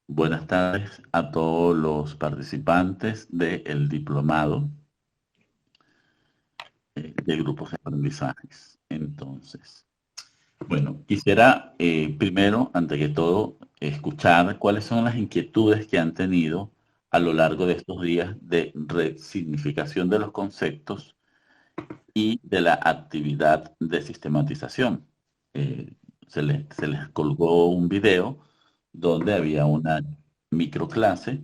Buenas tardes a todos los participantes del diplomado de grupos de aprendizajes. Entonces, bueno, quisiera primero, ante que todo, escuchar cuáles son las inquietudes que han tenido a lo largo de estos días de resignificación de los conceptos y de la actividad de sistematización. Eh, se les colgó un video donde había una microclase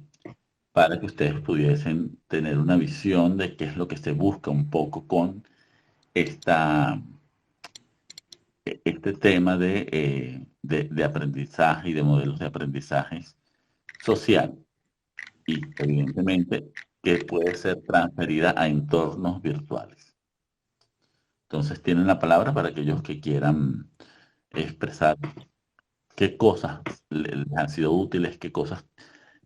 para que ustedes pudiesen tener una visión de qué es lo que se busca un poco con esta, este tema de aprendizaje y de modelos de aprendizajes social y evidentemente que puede ser transferida a entornos virtuales. Entonces tienen la palabra para aquellos que quieran expresar qué cosas les han sido útiles, qué cosas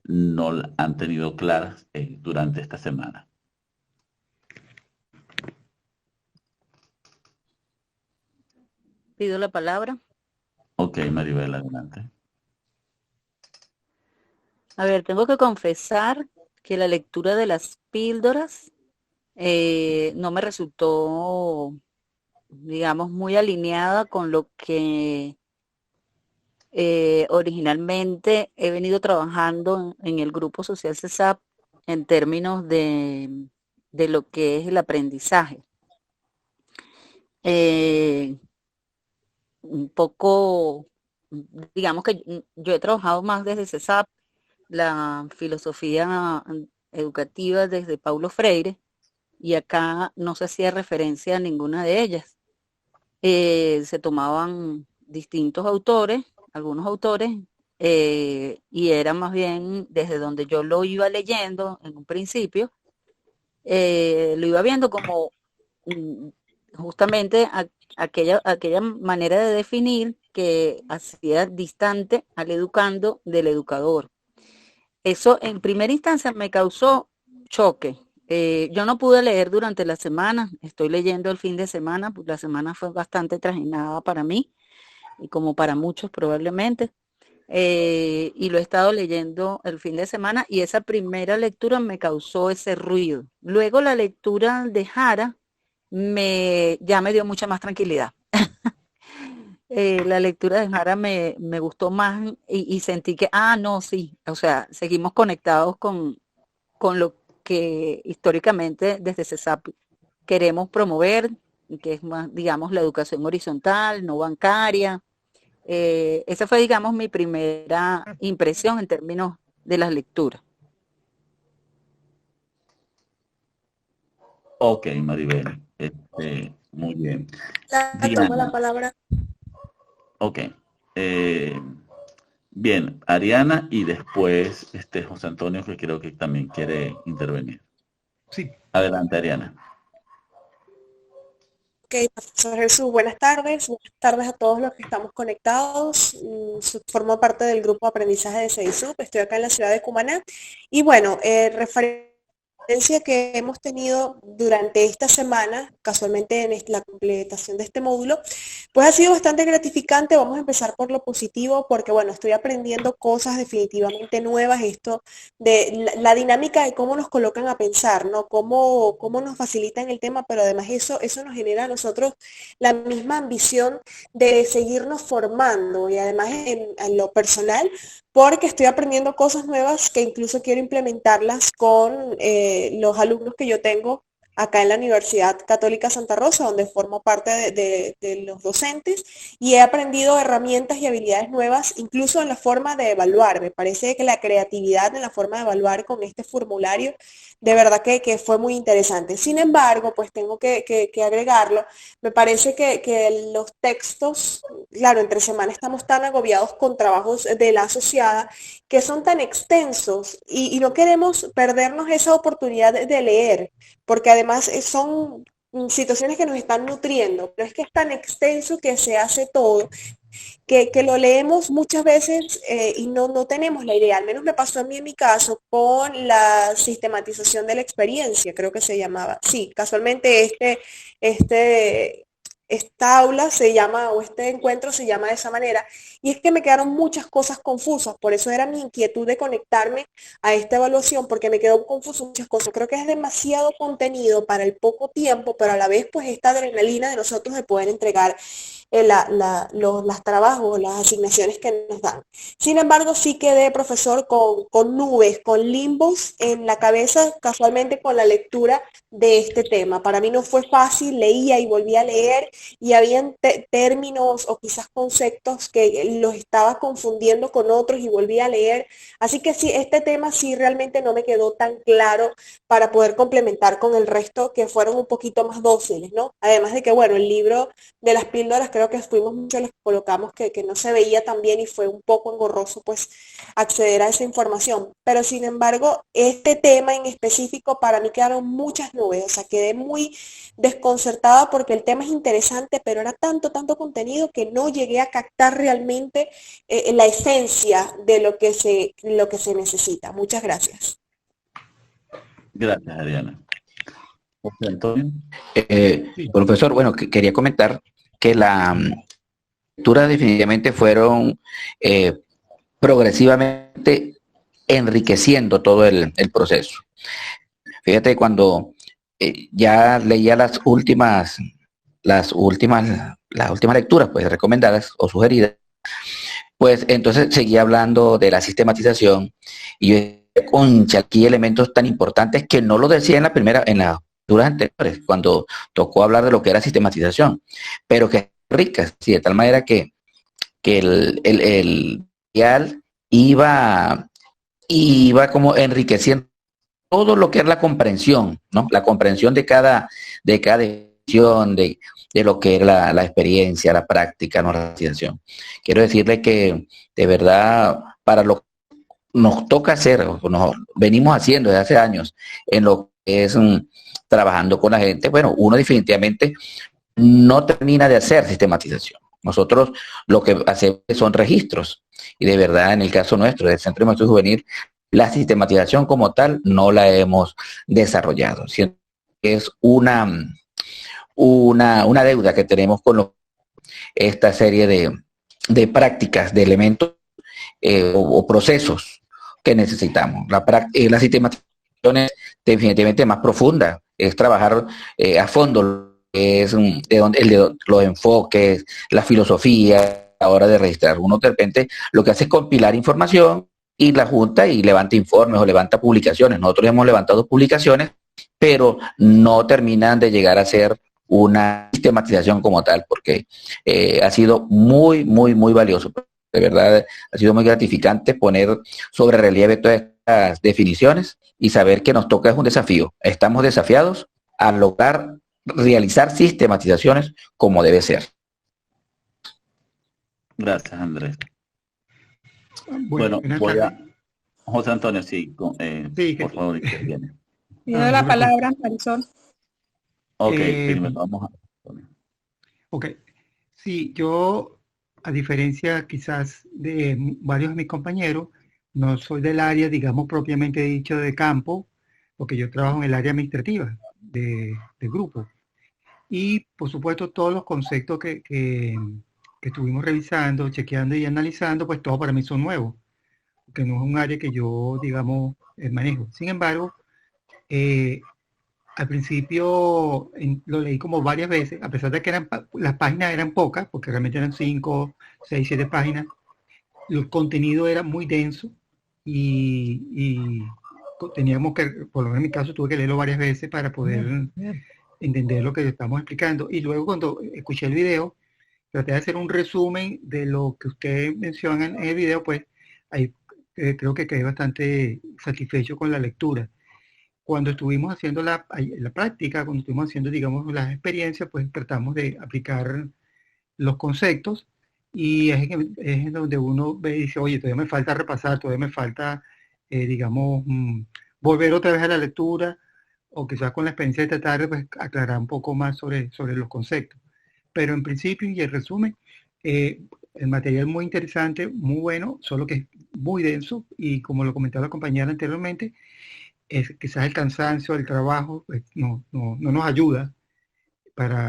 no han tenido claras durante esta semana. Pido la palabra. Ok, Maribel, adelante. A ver, tengo que confesar que la lectura de las píldoras no me resultó, digamos, muy alineada con lo que originalmente he venido trabajando en el grupo social CESAP en términos de lo que es el aprendizaje. Eh, un poco, digamos que yo he trabajado más desde CESAP, la filosofía educativa desde Paulo Freire, y acá no se hacía referencia a ninguna de ellas. Se tomaban distintos autores, algunos autores, y era más bien desde donde yo lo iba leyendo en un principio, lo iba viendo como mm, justamente aquella manera de definir que hacía distante al educando del educador. Eso en primera instancia me causó choque. Yo no pude leer durante la semana, estoy leyendo el fin de semana, pues la semana fue bastante trajinada para mí y como para muchos probablemente. Y lo he estado leyendo el fin de semana y esa primera lectura me causó ese ruido. Luego la lectura de Jara ya me dio mucha más tranquilidad. La lectura de Jara me gustó más y sentí que, no, sí, o sea, seguimos conectados con lo que históricamente desde CESAP queremos promover, que es más, digamos, la educación horizontal, no bancaria. Esa fue, digamos, mi primera impresión en términos de las lecturas. Ok, Maribel, muy bien. Tomo Diana, la palabra. ok. Eh, bien, Ariana y después José Antonio, que creo que también quiere intervenir. Sí, Adelante, Ariana. Ok, profesor Jesús, buenas tardes. Buenas tardes a todos los que estamos conectados. Formo parte del grupo de aprendizaje de CEDISUP. Estoy acá en la ciudad de Cumaná. Y bueno, referencia que hemos tenido durante esta semana, casualmente en la completación de este módulo, pues ha sido bastante gratificante. Vamos a empezar por lo positivo, porque bueno, estoy aprendiendo cosas definitivamente nuevas, esto de la dinámica de cómo nos colocan a pensar, ¿no? Cómo nos facilitan el tema, pero además eso nos genera a nosotros la misma ambición de seguirnos formando y además en lo personal, porque estoy aprendiendo cosas nuevas que incluso quiero implementarlas con los alumnos que yo tengo acá en la Universidad Católica Santa Rosa, donde formo parte de los docentes, y he aprendido herramientas y habilidades nuevas, incluso en la forma de evaluar. Me parece que la creatividad en la forma de evaluar con este formulario, de verdad que fue muy interesante. Sin embargo, pues tengo que agregarlo, me parece que los textos, claro, entre semana estamos tan agobiados con trabajos de la asociada que son tan extensos y no queremos perdernos esa oportunidad de leer, porque además son situaciones que nos están nutriendo, pero es que es tan extenso que se hace todo, que lo leemos muchas veces y no tenemos la idea. Al menos me pasó a mí en mi caso con la sistematización de la experiencia, creo que se llamaba. Sí, casualmente este esta aula se llama, o este encuentro se llama de esa manera, y es que me quedaron muchas cosas confusas, por eso era mi inquietud de conectarme a esta evaluación, porque me quedó confuso muchas cosas. Creo que es demasiado contenido para el poco tiempo, pero a la vez pues esta adrenalina de nosotros de poder entregar los trabajos, las asignaciones que nos dan. Sin embargo, sí quedé, profesor, con nubes, con limbos en la cabeza, casualmente con la lectura de este tema. Para mí no fue fácil, leía y volvía a leer y habían términos o quizás conceptos que los estaba confundiendo con otros y volvía a leer. Así que sí, este tema sí realmente no me quedó tan claro para poder complementar con el resto que fueron un poquito más dóciles, ¿no? Además de que, bueno, el libro de las píldoras creo que fuimos muchos los que colocamos que no se veía tan bien y fue un poco engorroso pues acceder a esa información. Pero sin embargo, este tema en específico para mí quedaron muchas nubes, o sea, quedé muy desconcertada porque el tema es interesante, pero era tanto, tanto contenido que no llegué a captar realmente la esencia de lo que se necesita. Muchas gracias. Gracias, Adriana. José Antonio. Sí. Profesor, bueno, quería comentar que la lectura definitivamente fueron progresivamente enriqueciendo todo el proceso. Fíjate, cuando ya leía las últimas lecturas pues recomendadas o sugeridas, pues entonces seguía hablando de la sistematización y yo decía, concha, aquí elementos tan importantes que no lo decía en las lecturas anteriores, cuando tocó hablar de lo que era sistematización, pero que es rica, sí, de tal manera que el material iba como enriqueciendo todo lo que es la comprensión, ¿no? La comprensión de cada decisión, de lo que era la experiencia, la práctica, no la realización. Quiero decirle que de verdad, para lo que nos toca hacer, nos venimos haciendo desde hace años, en lo que es trabajando con la gente, bueno, uno definitivamente no termina de hacer sistematización. Nosotros lo que hacemos son registros y de verdad en el caso nuestro del Centro de Investigación Juvenil la sistematización como tal no la hemos desarrollado. Siento que es una deuda que tenemos con esta serie de prácticas, de elementos o procesos que necesitamos. La sistematización es definitivamente más profunda, es trabajar a fondo, es los enfoques, la filosofía a la hora de registrar. Uno de repente lo que hace es compilar información y la junta y levanta informes o levanta publicaciones. Nosotros hemos levantado publicaciones, pero no terminan de llegar a ser una sistematización como tal, porque ha sido muy, muy, muy valioso. De verdad, ha sido muy gratificante poner sobre relieve todas estas definiciones y saber que nos toca es un desafío. Estamos desafiados a lograr realizar sistematizaciones como debe ser. Gracias, Andrés. Bueno, voy a... José Antonio, sí, sí, por favor, interviene. Pido la palabra, Marisol. Ok, primero vamos a... Ok, sí, yo, a diferencia quizás de varios de mis compañeros, no soy del área, digamos, propiamente dicho de campo, porque yo trabajo en el área administrativa de grupo. Y, por supuesto, todos los conceptos que estuvimos revisando, chequeando y analizando, pues todos para mí son nuevos, porque no es un área que yo, digamos, manejo. Sin embargo, al principio lo leí como varias veces, a pesar de que las páginas eran pocas, porque realmente eran 5, 6, 7 páginas, el contenido era muy denso y teníamos que, por lo menos en mi caso, tuve que leerlo varias veces para poder entender lo que estamos explicando. Y luego cuando escuché el video, traté de hacer un resumen de lo que usted menciona en el video, pues ahí creo que quedé bastante satisfecho con la lectura. Cuando estuvimos haciendo la práctica, cuando estuvimos haciendo, digamos, las experiencias, pues tratamos de aplicar los conceptos y es en donde uno ve y dice, oye, todavía me falta repasar, todavía me falta, digamos, volver otra vez a la lectura o quizás con la experiencia de esta tarde, pues aclarar un poco más sobre los conceptos. Pero en principio y en resumen, el material muy interesante, muy bueno, solo que es muy denso y como lo comentaba la compañera anteriormente, quizás el cansancio, el trabajo, pues, no nos ayuda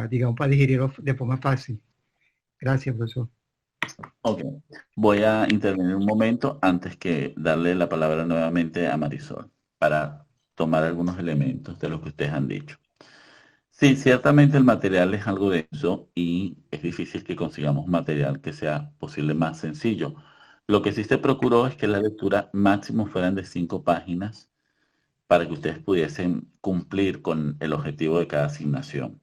digamos, para digerirlo de forma fácil. Gracias, profesor. Ok, voy a intervenir un momento antes que darle la palabra nuevamente a Marisol para tomar algunos elementos de lo que ustedes han dicho. Sí, ciertamente el material es algo denso y es difícil que consigamos un material que sea posible más sencillo. Lo que sí se procuró es que la lectura máximo fueran de 5 páginas para que ustedes pudiesen cumplir con el objetivo de cada asignación.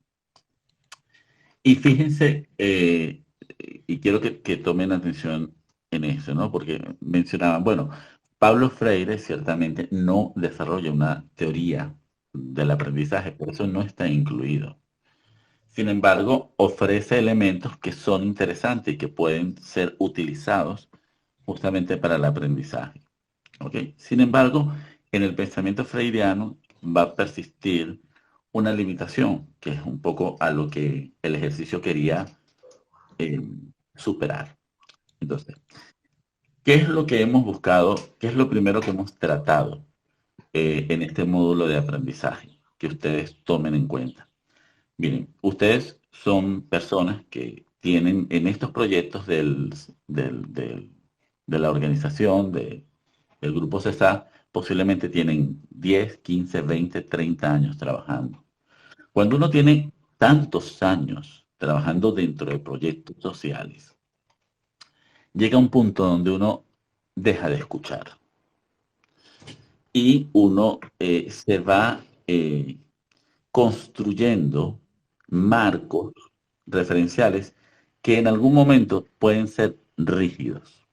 Y fíjense, y quiero que tomen atención en eso, ¿no? Porque mencionaban, bueno, Pablo Freire ciertamente no desarrolla una teoría del aprendizaje, por eso no está incluido. Sin embargo, ofrece elementos que son interesantes y que pueden ser utilizados justamente para el aprendizaje. ¿Ok? Sin embargo, en el pensamiento freudiano va a persistir una limitación, que es un poco a lo que el ejercicio quería superar. Entonces, ¿qué es lo que hemos buscado? ¿Qué es lo primero que hemos tratado en este módulo de aprendizaje que ustedes tomen en cuenta? Miren, ustedes son personas que tienen en estos proyectos de la organización, del grupo CESA, posiblemente tienen 10, 15, 20, 30 años trabajando. Cuando uno tiene tantos años trabajando dentro de proyectos sociales, llega un punto donde uno deja de escuchar y uno se va construyendo marcos referenciales que en algún momento pueden ser rígidos.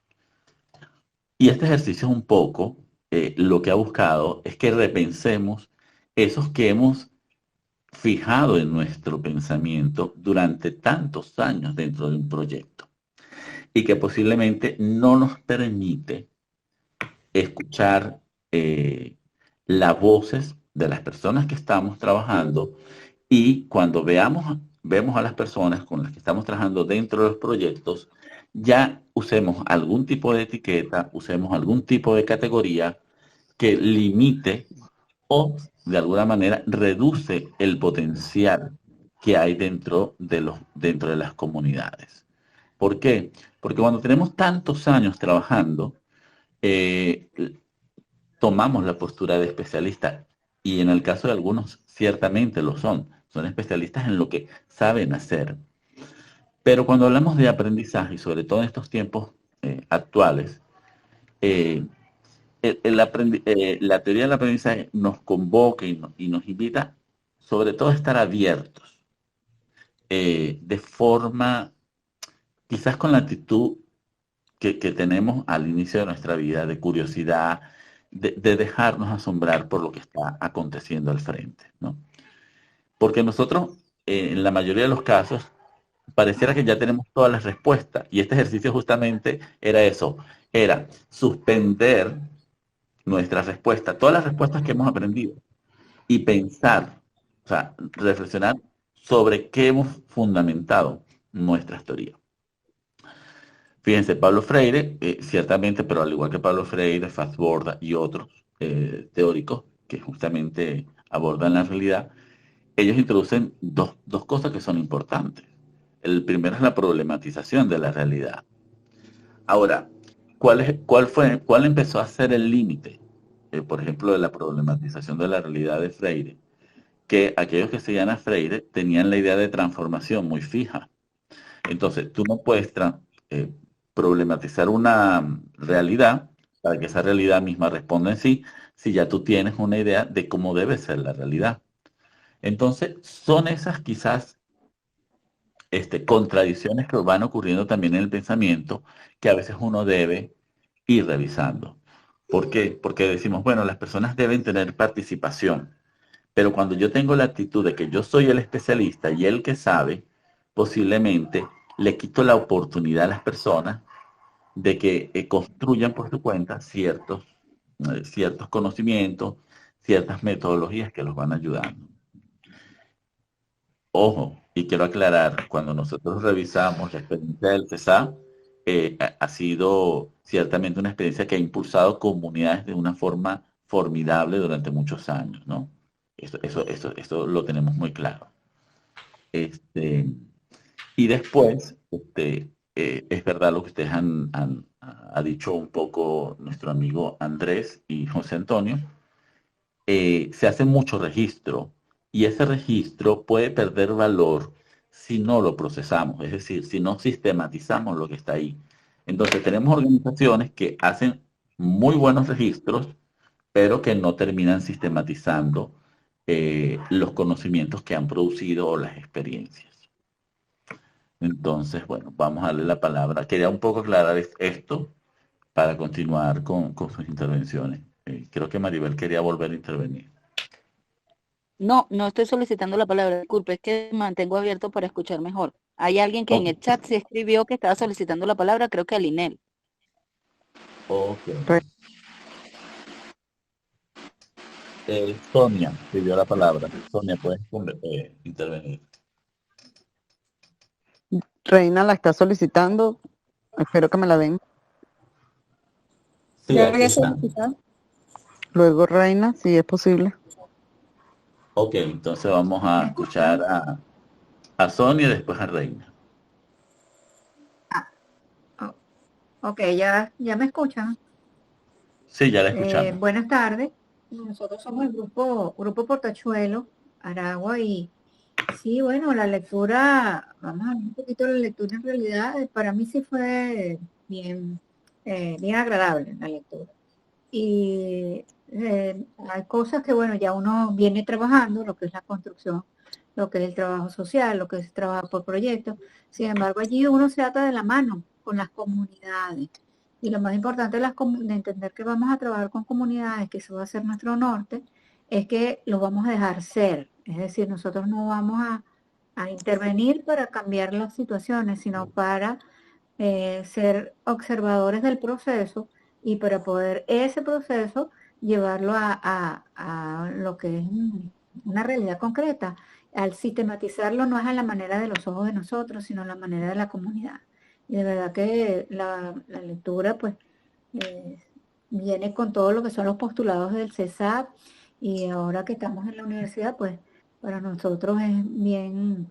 Y este ejercicio es un poco lo que ha buscado es que repensemos esos que hemos fijado en nuestro pensamiento durante tantos años dentro de un proyecto y que posiblemente no nos permite escuchar las voces de las personas que estamos trabajando y cuando vemos a las personas con las que estamos trabajando dentro de los proyectos, ya usemos algún tipo de etiqueta, usemos algún tipo de categoría que limite o de alguna manera reduce el potencial que hay dentro de las comunidades. ¿Por qué? Porque cuando tenemos tantos años trabajando, eh, tomamos la postura de especialista y en el caso de algunos ciertamente lo son especialistas en lo que saben hacer. Pero cuando hablamos de aprendizaje, y sobre todo en estos tiempos actuales, eh, la teoría del aprendizaje nos convoca y nos invita sobre todo a estar abiertos, de forma, quizás con la actitud que tenemos al inicio de nuestra vida, de curiosidad, de dejarnos asombrar por lo que está aconteciendo al frente, ¿no? Porque nosotros, en la mayoría de los casos, pareciera que ya tenemos todas las respuestas. Y este ejercicio justamente era eso, era suspender nuestras respuestas, todas las respuestas que hemos aprendido, y pensar, o sea, reflexionar sobre qué hemos fundamentado nuestras teorías. Fíjense, Pablo Freire, ciertamente, pero al igual que Pablo Freire, Fassborda y otros teóricos que justamente abordan la realidad, ellos introducen dos cosas que son importantes. El primero es la problematización de la realidad. Ahora, ¿cuál empezó a ser el límite, por ejemplo, de la problematización de la realidad de Freire? Que aquellos que seguían a Freire tenían la idea de transformación muy fija. Entonces, tú no puedes problematizar una realidad para que esa realidad misma responda en sí, si ya tú tienes una idea de cómo debe ser la realidad. Entonces, son esas quizás contradicciones que van ocurriendo también en el pensamiento que a veces uno debe ir revisando. ¿Por qué? Porque decimos, bueno, las personas deben tener participación, pero cuando yo tengo la actitud de que yo soy el especialista y el que sabe, posiblemente le quito la oportunidad a las personas de que construyan por su cuenta ciertos conocimientos, ciertas metodologías que los van ayudando. Ojo, y quiero aclarar, cuando nosotros revisamos la experiencia del CESA, ha sido ciertamente una experiencia que ha impulsado comunidades de una forma formidable durante muchos años, ¿no? Esto lo tenemos muy claro. Este, y después, es verdad lo que ustedes ha dicho un poco nuestro amigo Andrés y José Antonio, se hace mucho registro y ese registro puede perder valor si no lo procesamos, es decir, si no sistematizamos lo que está ahí. Entonces tenemos organizaciones que hacen muy buenos registros, pero que no terminan sistematizando los conocimientos que han producido o las experiencias. Entonces, bueno, vamos a darle la palabra. Quería un poco aclarar esto para continuar con sus intervenciones. Creo que Maribel quería volver a intervenir. No, no estoy solicitando la palabra, disculpe, es que mantengo abierto para escuchar mejor. Hay alguien que en Ok, el chat se escribió que estaba solicitando la palabra, creo que Alinel. ok. Sonia pidió la palabra. Sonia, puedes intervenir. Reina la está solicitando. Espero que me la den. Sí, Ya aquí había está. solicitado. Luego Reina, si es posible. Ok, entonces vamos a escuchar a Sonia y después a Reina. Oh, ok, ya me escuchan. Sí, ya la escuchamos. Buenas tardes. Nosotros somos el grupo Portachuelo, Aragua, y sí, bueno, la lectura, vamos a ver un poquito de la lectura en realidad, para mí sí fue bien agradable la lectura. Y hay cosas que, bueno, ya uno viene trabajando, lo que es la construcción, lo que es el trabajo social, lo que es el trabajo por proyectos. Sin embargo, allí uno se ata de la mano con las comunidades. Y lo más importante de entender que vamos a trabajar con comunidades, que eso va a ser nuestro norte, es que lo vamos a dejar ser. Es decir, nosotros no vamos a intervenir para cambiar las situaciones, sino para ser observadores del proceso y para poder ese proceso llevarlo a lo que es una realidad concreta. Al sistematizarlo no es a la manera de los ojos de nosotros, sino a la manera de la comunidad. Y de verdad que la lectura pues eh, viene con todo lo que son los postulados del CESAP y ahora que estamos en la universidad pues para nosotros es bien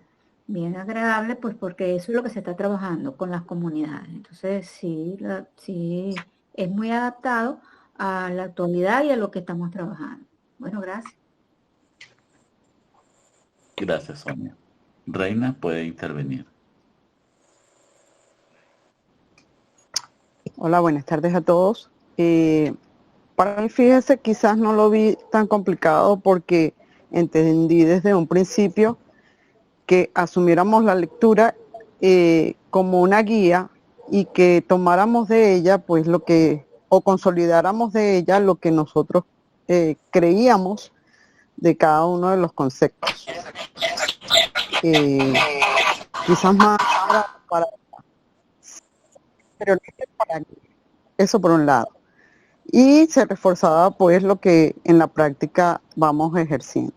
agradable, pues porque eso es lo que se está trabajando con las comunidades. Entonces, sí, es muy adaptado a la actualidad y a lo que estamos trabajando. Bueno, gracias. Gracias, Sonia. Reina puede intervenir. Hola, buenas tardes a todos. Para mí, fíjese, quizás no lo vi tan complicado porque entendí desde un principio que asumiéramos la lectura como una guía y que tomáramos de ella, pues o consolidáramos de ella lo que nosotros creíamos de cada uno de los conceptos. Quizás más para pero para eso por un lado. Y se reforzaba pues lo que en la práctica vamos ejerciendo.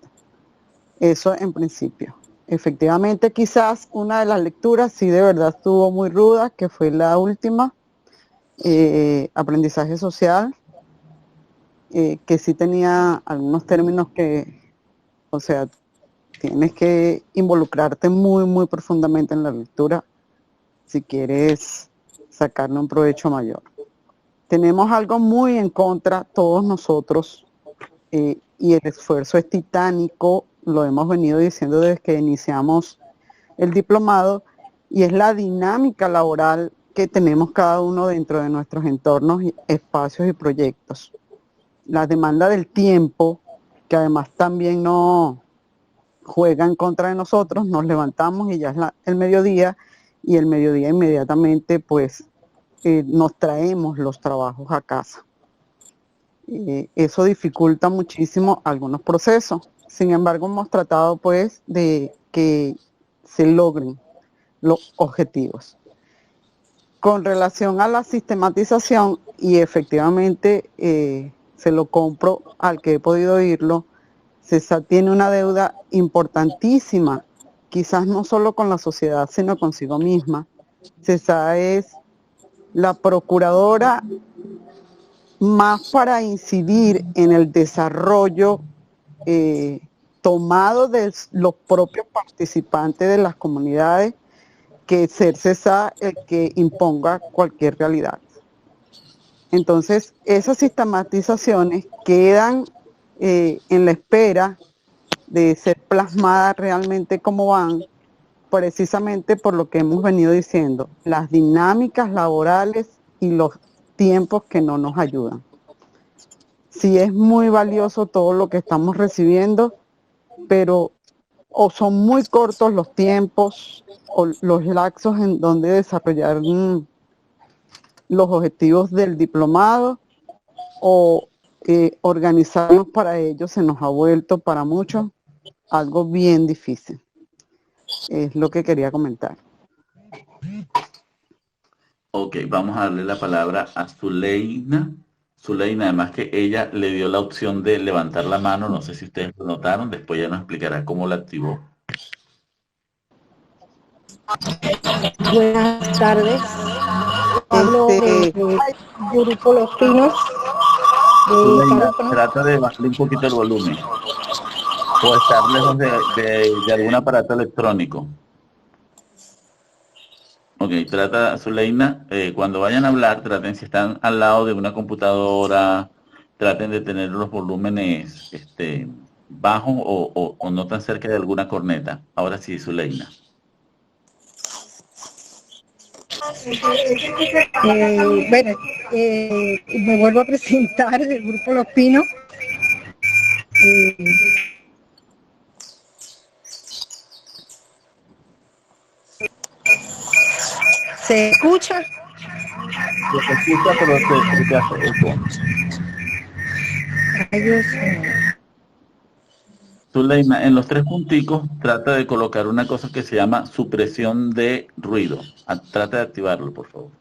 Eso en principio. Efectivamente, quizás una de las lecturas sí de verdad estuvo muy ruda, que fue la última, aprendizaje social, que sí tenía algunos términos que, o sea, tienes que involucrarte muy, muy profundamente en la lectura si quieres sacarle un provecho mayor. Tenemos algo muy en contra todos nosotros y el esfuerzo es titánico, lo hemos venido diciendo desde que iniciamos el diplomado, y es la dinámica laboral que tenemos cada uno dentro de nuestros entornos, espacios y proyectos. La demanda del tiempo, que además también no juega en contra de nosotros, nos levantamos y ya es el mediodía, y el mediodía inmediatamente pues nos traemos los trabajos a casa. Eso dificulta muchísimo algunos procesos. Sin embargo, hemos tratado pues de que se logren los objetivos. Con relación a la sistematización, y efectivamente se lo compro al que he podido oírlo, CESA tiene una deuda importantísima, quizás no solo con la sociedad, sino consigo misma. CESA es la procuradora más para incidir en el desarrollo tomado de los propios participantes de las comunidades, que ser CESA el que imponga cualquier realidad. Entonces, esas sistematizaciones quedan en la espera de ser plasmadas realmente como van, precisamente por lo que hemos venido diciendo, las dinámicas laborales y los tiempos que no nos ayudan. Sí es muy valioso todo lo que estamos recibiendo, pero o son muy cortos los tiempos o los lapsos en donde desarrollar los objetivos del diplomado, o organizarnos para ello se nos ha vuelto para muchos algo bien difícil. Es lo que quería comentar. Ok, vamos a darle la palabra a Zuleina. Zuleina, además que ella le dio la opción de levantar la mano, no sé si ustedes lo notaron, después ya nos explicará cómo la activó. Buenas tardes. Hablo de Grupo Los Pinos. Zuleina, trata de bajarle un poquito el volumen o estar lejos de algún aparato electrónico. Ok, trata, Zuleina, cuando vayan a hablar, traten, si están al lado de una computadora, traten de tener los volúmenes bajos o no tan cerca de alguna corneta. Ahora sí, Zuleina. Me vuelvo a presentar del Grupo Los Pinos. ¿Se escucha? Se escucha, pero se hace eco. Ay, Dios mío. Zuleina, en los 3 punticos, trata de colocar una cosa que se llama supresión de ruido. Trata de activarlo, por favor.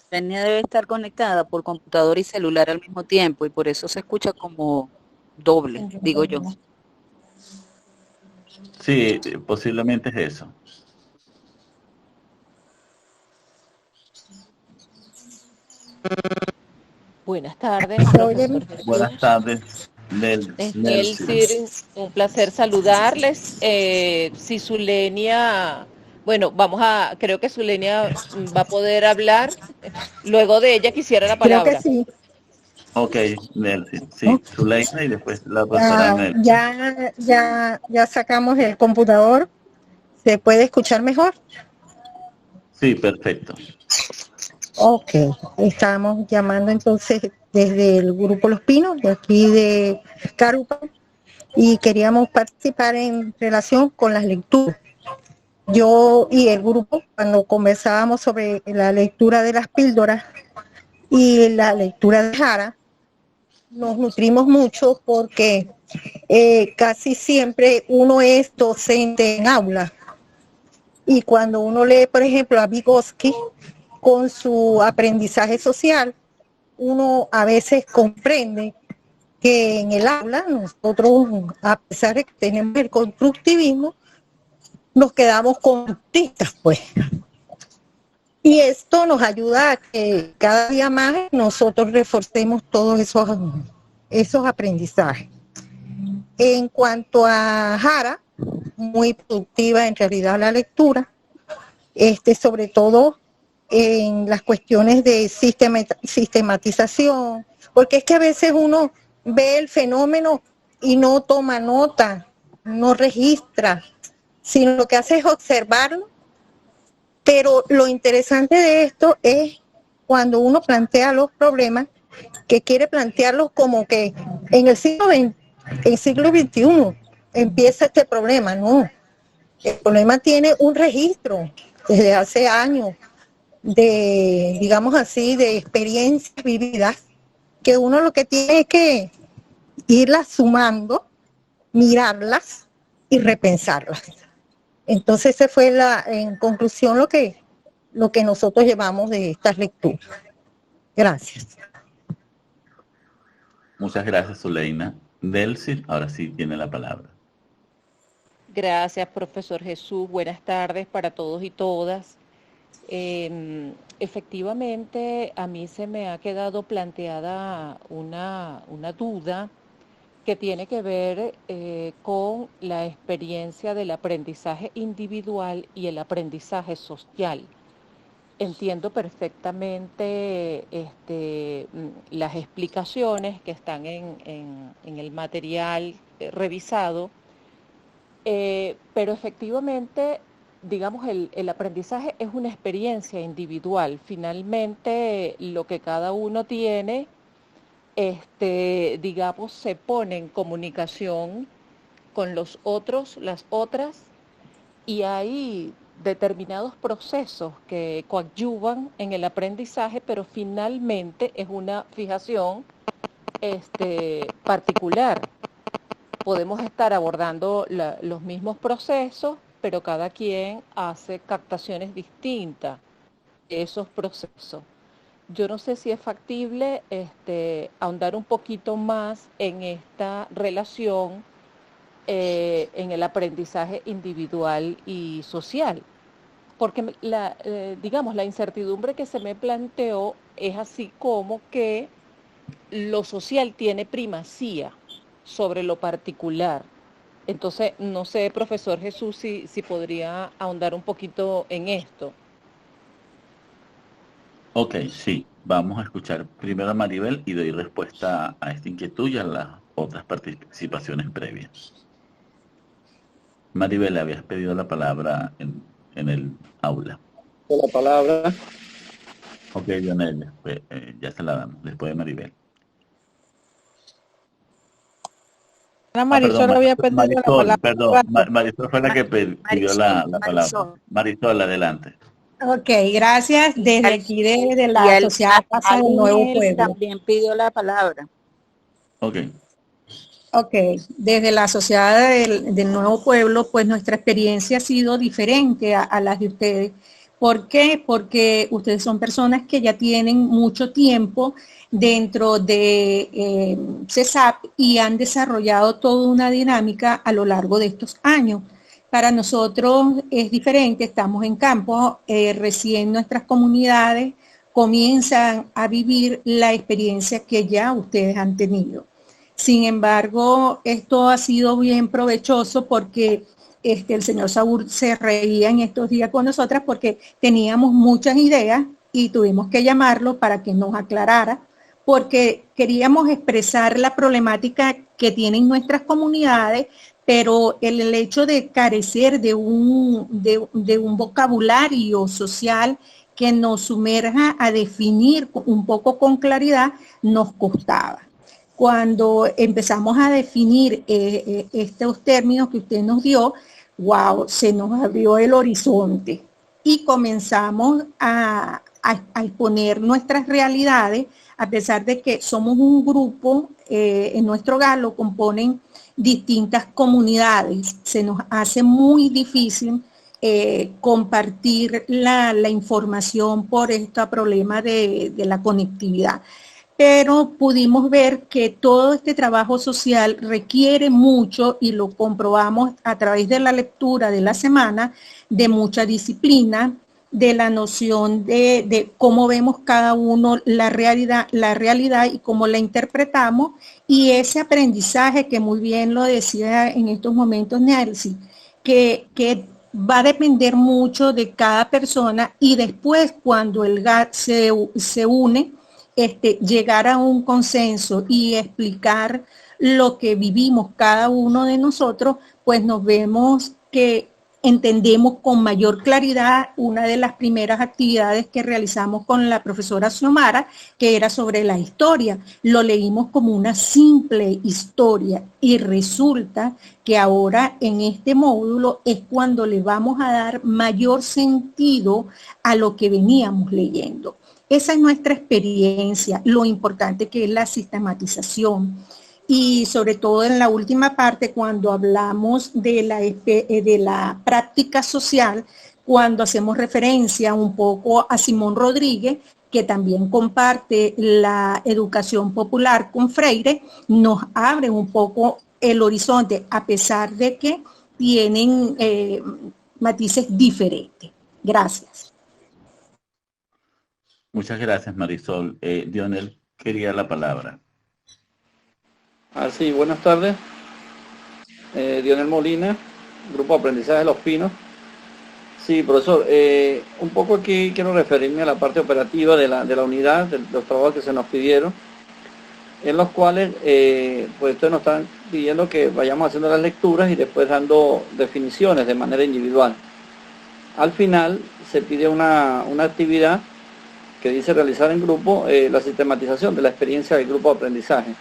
Tania debe estar conectada por computador y celular al mismo tiempo y por eso se escucha como doble, digo yo. Sí, posiblemente es eso. Buenas tardes, profesor Jesús. Buenas tardes, Nelcy. Un placer saludarles. Si Zulenia, bueno, creo que Zulenia va a poder hablar. Luego de ella quisiera la palabra. Creo que sí. Ok, Nelcy, sí, Zuleina y después la profesora Nelcy. Ya sacamos el computador. ¿Se puede escuchar mejor? Sí, perfecto. Ok, estamos llamando entonces desde el Grupo Los Pinos, de aquí de Carupa, y queríamos participar en relación con las lecturas. Yo y el grupo, cuando conversábamos sobre la lectura de las píldoras y la lectura de Jara, nos nutrimos mucho porque casi siempre uno es docente en aula. Y cuando uno lee, por ejemplo, a Vygotsky, con su aprendizaje social, uno a veces comprende que en el aula nosotros, a pesar de que tenemos el constructivismo, nos quedamos conductistas, pues. Y esto nos ayuda a que cada día más nosotros reforcemos todos esos aprendizajes. En cuanto a Jara, muy productiva en realidad la lectura, sobre todo en las cuestiones de sistematización, porque es que a veces uno ve el fenómeno y no toma nota, no registra, sino lo que hace es observarlo. Pero lo interesante de esto es cuando uno plantea los problemas, que quiere plantearlos como que en el siglo XXI empieza este problema. No, el problema tiene un registro desde hace años de, digamos así, de experiencias vividas, que uno lo que tiene es que irlas sumando, mirarlas y repensarlas. Entonces ese fue en conclusión lo que nosotros llevamos de estas lecturas. Gracias. Muchas gracias, Zuleina. Nelcy, ahora sí tiene la palabra. Gracias, profesor Jesús. Buenas tardes para todos y todas. Efectivamente, a mí se me ha quedado planteada una duda que tiene que ver con la experiencia del aprendizaje individual y el aprendizaje social. Entiendo perfectamente las explicaciones que están en el material revisado, pero efectivamente, digamos, el aprendizaje es una experiencia individual. Finalmente, lo que cada uno tiene, digamos, se pone en comunicación con los otros, las otras, y hay determinados procesos que coadyuvan en el aprendizaje, pero finalmente es una fijación particular. Podemos estar abordando los mismos procesos, pero cada quien hace captaciones distintas de esos procesos. Yo no sé si es factible ahondar un poquito más en esta relación en el aprendizaje individual y social, porque digamos, la incertidumbre que se me planteó es así como que lo social tiene primacía sobre lo particular. Entonces, no sé, profesor Jesús, si podría ahondar un poquito en esto. Ok, sí. Vamos a escuchar primero a Maribel y doy respuesta a esta inquietud y a las otras participaciones previas. Maribel, habías pedido la palabra en el aula. La palabra. Ok, Lionel, después, ya se la damos, después de Maribel. Marisol había pedido Marisol, la palabra. perdón, Marisol fue la que pidió la palabra. Marisol. Marisol, adelante. Ok, gracias. Desde aquí de la Sociedad Casa del Nuevo Pueblo. También pidió la palabra. Ok. Ok, desde la Sociedad del Nuevo Pueblo, pues nuestra experiencia ha sido diferente a las de ustedes. ¿Por qué? Porque ustedes son personas que ya tienen mucho tiempo dentro de CESAP y han desarrollado toda una dinámica a lo largo de estos años. Para nosotros es diferente, estamos en campo, recién nuestras comunidades comienzan a vivir la experiencia que ya ustedes han tenido. Sin embargo, esto ha sido bien provechoso porque el señor Saúl se reía en estos días con nosotras porque teníamos muchas ideas y tuvimos que llamarlo para que nos aclarara, porque queríamos expresar la problemática que tienen nuestras comunidades, pero el hecho de carecer de un vocabulario social que nos sumerja a definir un poco con claridad nos costaba. Cuando empezamos a definir estos términos que usted nos dio, wow, se nos abrió el horizonte y comenzamos a exponer nuestras realidades, a pesar de que somos un grupo, en nuestro hogar lo componen distintas comunidades. Se nos hace muy difícil compartir la información por este problema de la conectividad. Pero pudimos ver que todo este trabajo social requiere mucho, y lo comprobamos a través de la lectura de la semana, de mucha disciplina, de la noción de cómo vemos cada uno la realidad y cómo la interpretamos, y ese aprendizaje que muy bien lo decía en estos momentos Nelsie, que va a depender mucho de cada persona, y después cuando el GAT se une, llegar a un consenso y explicar lo que vivimos cada uno de nosotros, pues nos vemos que entendemos con mayor claridad una de las primeras actividades que realizamos con la profesora Xiomara, que era sobre la historia. Lo leímos como una simple historia y resulta que ahora en este módulo es cuando le vamos a dar mayor sentido a lo que veníamos leyendo. Esa es nuestra experiencia, lo importante que es la sistematización. Y sobre todo en la última parte, cuando hablamos de la práctica social, cuando hacemos referencia un poco a Simón Rodríguez, que también comparte la educación popular con Freire, nos abre un poco el horizonte, a pesar de que tienen matices diferentes. Gracias. Muchas gracias, Marisol. Dionel quería la palabra. Sí, buenas tardes. Dionel Molina, Grupo Aprendizaje de Los Pinos. Sí, profesor, un poco aquí quiero referirme a la parte operativa de la unidad, de los trabajos que se nos pidieron, en los cuales pues ustedes nos están pidiendo que vayamos haciendo las lecturas y después dando definiciones de manera individual. Al final se pide una actividad que dice realizar en grupo la sistematización de la experiencia del grupo de aprendizaje.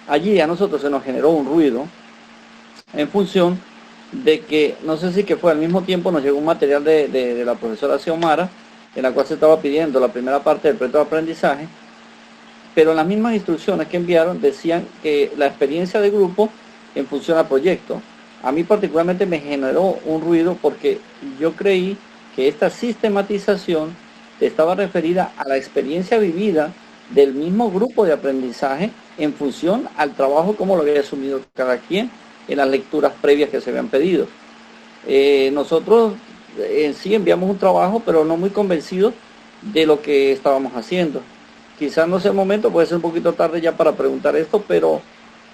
Allí a nosotros se nos generó un ruido en función de que, no sé si que fue al mismo tiempo, nos llegó un material de la profesora Xiomara, en la cual se estaba pidiendo la primera parte del proyecto de aprendizaje, pero las mismas instrucciones que enviaron decían que la experiencia de grupo en función al proyecto. A mí particularmente me generó un ruido porque yo creí que esta sistematización estaba referida a la experiencia vivida del mismo grupo de aprendizaje en función al trabajo como lo había asumido cada quien en las lecturas previas que se habían pedido. Nosotros en sí enviamos un trabajo, pero no muy convencidos de lo que estábamos haciendo. Quizás no sea el momento, puede ser un poquito tarde ya para preguntar esto, pero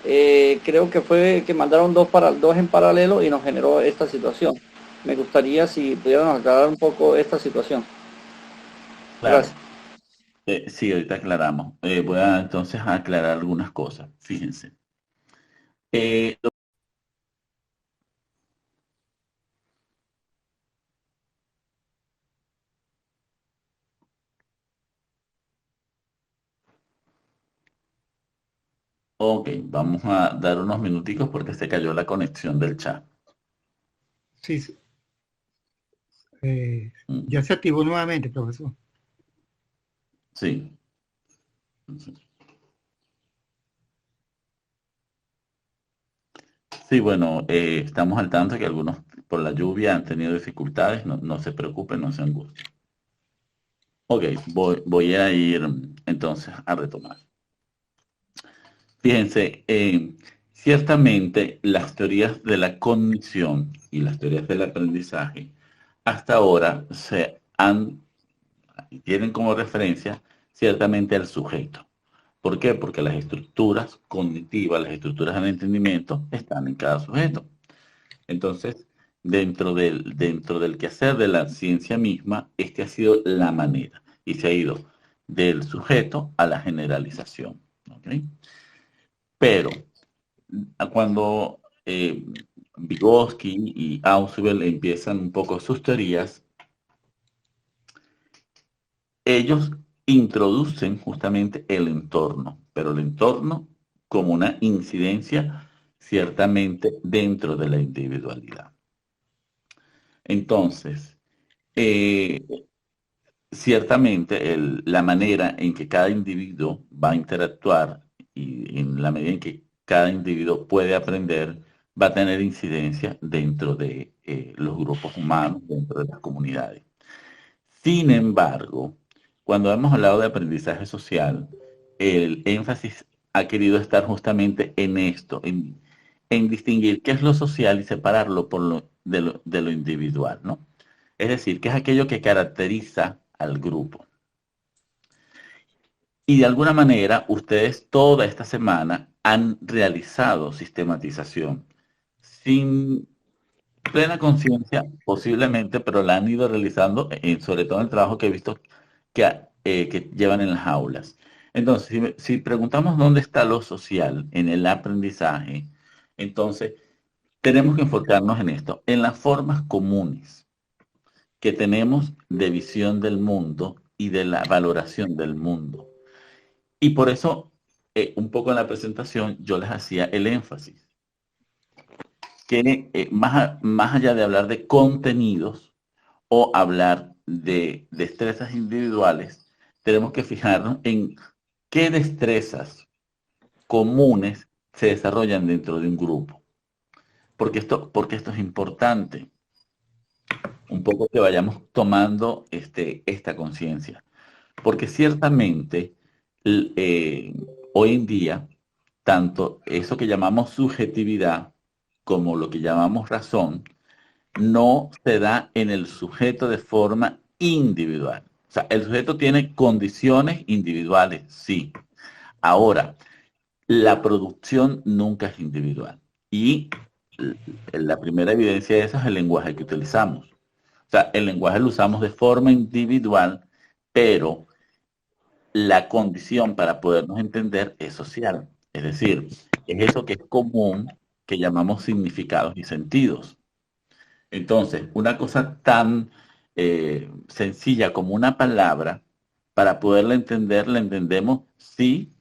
creo que fue que mandaron dos en paralelo y nos generó esta situación. Me gustaría si pudieran aclarar un poco esta situación. Claro. Gracias. Sí, ahorita aclaramos. Voy a entonces aclarar algunas cosas. Fíjense. Ok, vamos a dar unos minuticos porque se cayó la conexión del chat. Sí, sí. Ya se activó nuevamente, profesor. Sí. Sí, bueno, estamos al tanto que algunos por la lluvia han tenido dificultades, no se preocupen, no se angustien. Ok, voy a ir entonces a retomar. Fíjense, ciertamente las teorías de la cognición y las teorías del aprendizaje hasta ahora tienen como referencia ciertamente al sujeto. ¿Por qué? Porque las estructuras cognitivas, las estructuras del entendimiento están en cada sujeto. Entonces, dentro del quehacer de la ciencia misma, ha sido la manera y se ha ido del sujeto a la generalización. ¿Okay? Pero cuando Vygotsky y Ausubel empiezan un poco sus teorías, ellos introducen justamente el entorno, pero el entorno como una incidencia ciertamente dentro de la individualidad. Entonces, ciertamente la manera en que cada individuo va a interactuar y en la medida en que cada individuo puede aprender, va a tener incidencia dentro de los grupos humanos, dentro de las comunidades. Sin embargo, cuando hemos hablado de aprendizaje social, el énfasis ha querido estar justamente en esto, en distinguir qué es lo social y separarlo de lo individual, ¿no? Es decir, qué es aquello que caracteriza al grupo. Y de alguna manera, ustedes toda esta semana han realizado sistematización sin plena conciencia, posiblemente, pero la han ido realizando, sobre todo en el trabajo que he visto que llevan en las aulas. Entonces, si preguntamos dónde está lo social en el aprendizaje, entonces tenemos que enfocarnos en esto, en las formas comunes que tenemos de visión del mundo y de la valoración del mundo. Y por eso, un poco en la presentación, yo les hacía el énfasis que más allá de hablar de contenidos o hablar de destrezas individuales, tenemos que fijarnos en qué destrezas comunes se desarrollan dentro de un grupo. Porque esto es importante. Un poco que vayamos tomando esta conciencia. Porque ciertamente hoy en día, tanto eso que llamamos subjetividad como lo que llamamos razón, no se da en el sujeto de forma individual. O sea, el sujeto tiene condiciones individuales, sí. Ahora, la producción nunca es individual. Y la primera evidencia de eso es el lenguaje que utilizamos. O sea, el lenguaje lo usamos de forma individual, pero la condición para podernos entender es social. Es decir, es eso que es común, que llamamos significados y sentidos. Entonces, una cosa tan sencilla como una palabra, para poderla entender, la entendemos sí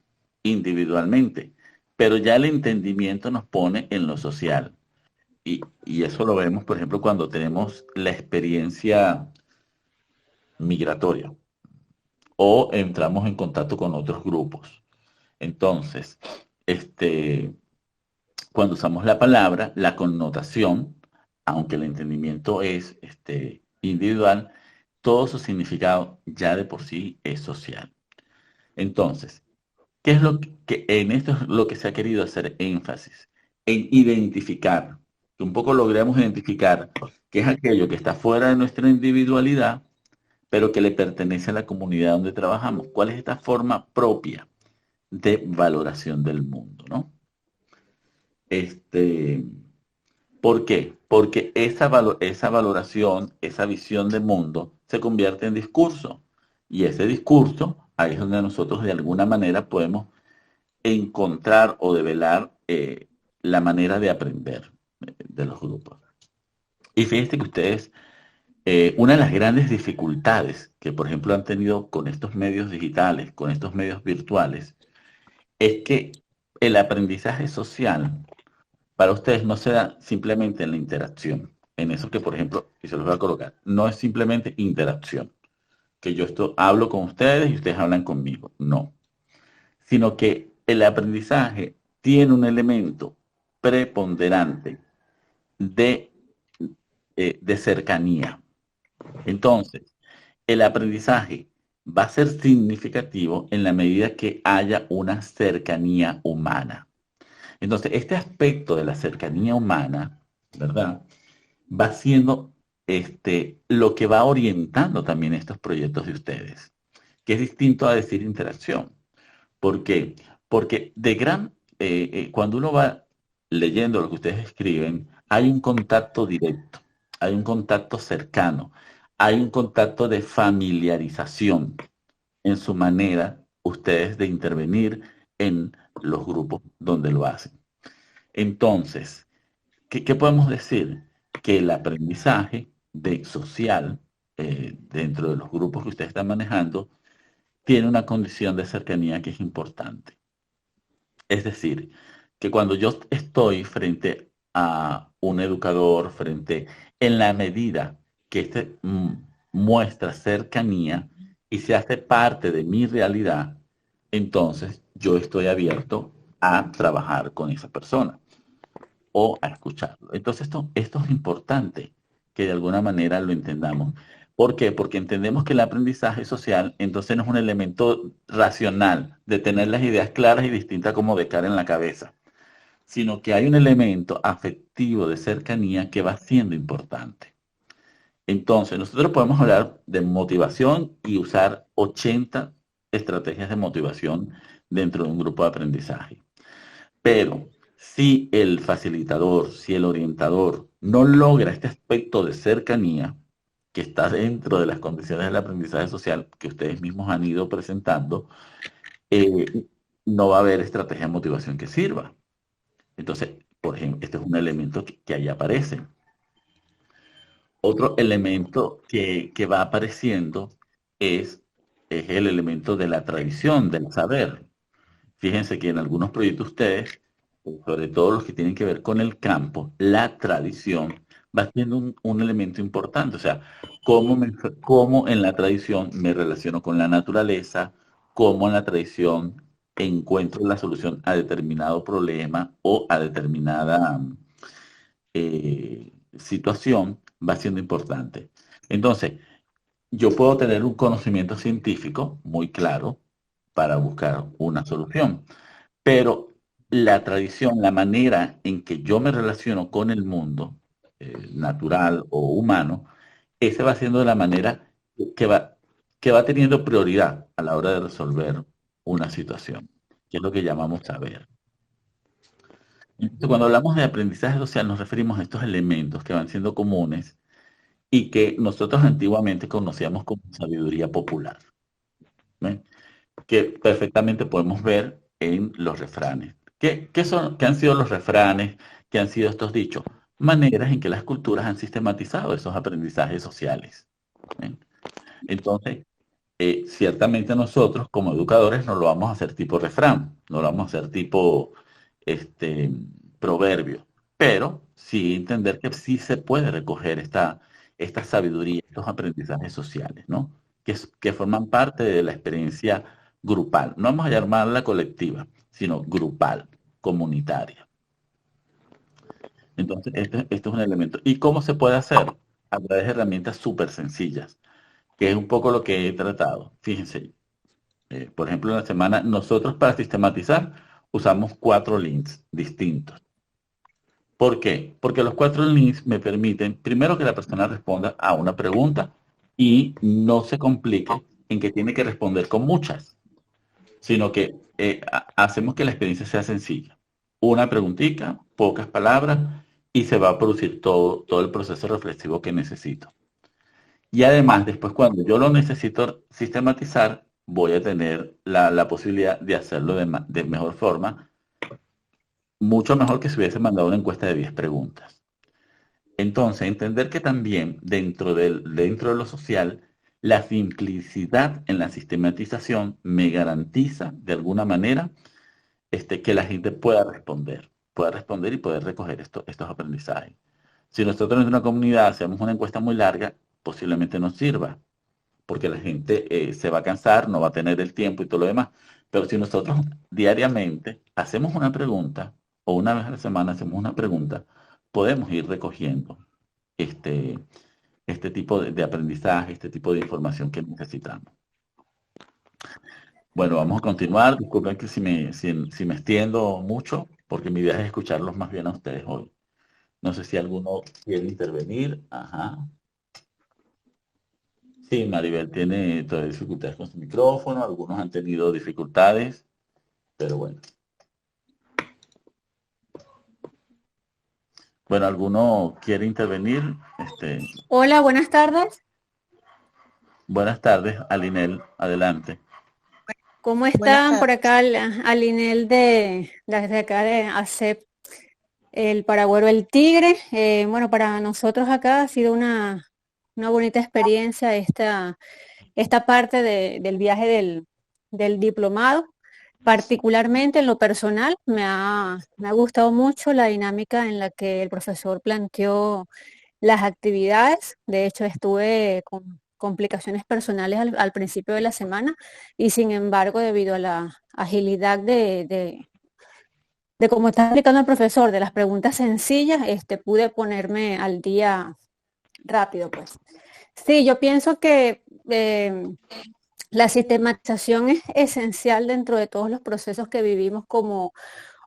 individualmente, pero ya el entendimiento nos pone en lo social. Y eso lo vemos, por ejemplo, cuando tenemos la experiencia migratoria o entramos en contacto con otros grupos. Entonces, cuando usamos la palabra, la connotación, aunque el entendimiento es individual, todo su significado ya de por sí es social. Entonces, ¿qué es lo que en esto es lo que se ha querido hacer énfasis? En identificar, que un poco logremos identificar qué es aquello que está fuera de nuestra individualidad, pero que le pertenece a la comunidad donde trabajamos. ¿Cuál es esta forma propia de valoración del mundo, ¿no? ¿Por qué? Porque esa valoración, esa visión de mundo se convierte en discurso. Y ese discurso, ahí es donde nosotros de alguna manera podemos encontrar o develar la manera de aprender de los grupos. Y fíjense que ustedes, una de las grandes dificultades que, por ejemplo, han tenido con estos medios digitales, con estos medios virtuales, es que el aprendizaje social para ustedes no se da simplemente en la interacción. En eso que, por ejemplo, y se los voy a colocar, no es simplemente interacción. Que yo hablo con ustedes y ustedes hablan conmigo. No. Sino que el aprendizaje tiene un elemento preponderante de cercanía. Entonces, el aprendizaje va a ser significativo en la medida que haya una cercanía humana. Entonces, este aspecto de la cercanía humana, ¿verdad?, va siendo lo que va orientando también estos proyectos de ustedes, que es distinto a decir interacción. ¿Por qué? Porque cuando uno va leyendo lo que ustedes escriben, hay un contacto directo, hay un contacto cercano, hay un contacto de familiarización en su manera ustedes de intervenir en los grupos donde lo hacen. Entonces, ¿qué podemos decir? Que el aprendizaje social dentro de los grupos que ustedes están manejando tiene una condición de cercanía que es importante. Es decir, que cuando yo estoy frente a un educador, en la medida que muestra cercanía y se hace parte de mi realidad, entonces yo estoy abierto a trabajar con esa persona o a escucharlo. Entonces esto es importante que de alguna manera lo entendamos. ¿Por qué? Porque entendemos que el aprendizaje social entonces no es un elemento racional de tener las ideas claras y distintas como de cara en la cabeza, sino que hay un elemento afectivo de cercanía que va siendo importante. Entonces, nosotros podemos hablar de motivación y usar 80 estrategias de motivación dentro de un grupo de aprendizaje. Pero si el facilitador, si el orientador no logra este aspecto de cercanía, que está dentro de las condiciones del aprendizaje social que ustedes mismos han ido presentando, no va a haber estrategia de motivación que sirva. Entonces, por ejemplo, este es un elemento que ahí aparece. Otro elemento que va apareciendo es el elemento de la tradición, del saber. Fíjense que en algunos proyectos ustedes, sobre todo los que tienen que ver con el campo, la tradición va siendo un elemento importante. O sea, cómo en la tradición me relaciono con la naturaleza, cómo en la tradición encuentro la solución a determinado problema o a determinada situación, va siendo importante. Entonces, yo puedo tener un conocimiento científico muy claro para buscar una solución, pero la tradición, la manera en que yo me relaciono con el mundo natural o humano, esa va siendo de la manera que va teniendo prioridad a la hora de resolver una situación, que es lo que llamamos saber. Entonces, cuando hablamos de aprendizaje social, nos referimos a estos elementos que van siendo comunes y que nosotros antiguamente conocíamos como sabiduría popular, ¿ven? Que perfectamente podemos ver en los refranes. ¿Qué han sido los refranes? ¿Qué han sido estos dichos? Maneras en que las culturas han sistematizado esos aprendizajes sociales, ¿ven? Entonces, ciertamente nosotros como educadores no lo vamos a hacer tipo refrán, no lo vamos a hacer tipo este, proverbio, pero sí entender que sí se puede recoger esta sabiduría, estos aprendizajes sociales, ¿no? Que forman parte de la experiencia grupal. No vamos a llamarla colectiva, sino grupal, comunitaria. Entonces, este es un elemento. ¿Y cómo se puede hacer? A través de herramientas súper sencillas, que es un poco lo que he tratado. Fíjense, por ejemplo, en la semana, nosotros para sistematizar usamos 4 links distintos. ¿Por qué? Porque los 4 links me permiten, primero, que la persona responda a una pregunta y no se complique en que tiene que responder con muchas, sino que hacemos que la experiencia sea sencilla. Una preguntita, pocas palabras, y se va a producir todo el proceso reflexivo que necesito. Y además, después cuando yo lo necesito sistematizar, voy a tener la posibilidad de hacerlo de mejor forma, mucho mejor que si hubiese mandado una encuesta de 10 preguntas. Entonces, entender que también dentro de lo social, la simplicidad en la sistematización me garantiza de alguna manera que la gente pueda responder y poder recoger estos aprendizajes. Si nosotros en una comunidad hacemos una encuesta muy larga, posiblemente no sirva, porque la gente se va a cansar, no va a tener el tiempo y todo lo demás. Pero si nosotros diariamente hacemos una pregunta, o una vez a la semana hacemos una pregunta, podemos ir recogiendo este, este tipo de aprendizaje, este tipo de información que necesitamos. Bueno, vamos a continuar. Disculpen que si me extiendo mucho, porque mi idea es escucharlos más bien a ustedes hoy. No sé si alguno quiere intervenir. Ajá. Sí, Maribel tiene todavía dificultades con su micrófono, algunos han tenido dificultades, pero bueno. Bueno, ¿alguno quiere intervenir? Hola, buenas tardes. Buenas tardes, Alinel, adelante. ¿Cómo están por acá, Alinel desde acá de ACEP, el Paragüero El Tigre? Bueno, para nosotros acá ha sido una bonita experiencia esta parte del viaje del diplomado. Particularmente en lo personal, me ha gustado mucho la dinámica en la que el profesor planteó las actividades. De hecho, estuve con complicaciones personales al principio de la semana y sin embargo, debido a la agilidad de cómo está explicando el profesor, de las preguntas sencillas, pude ponerme al día rápido, pues. Sí, yo pienso que la sistematización es esencial dentro de todos los procesos que vivimos como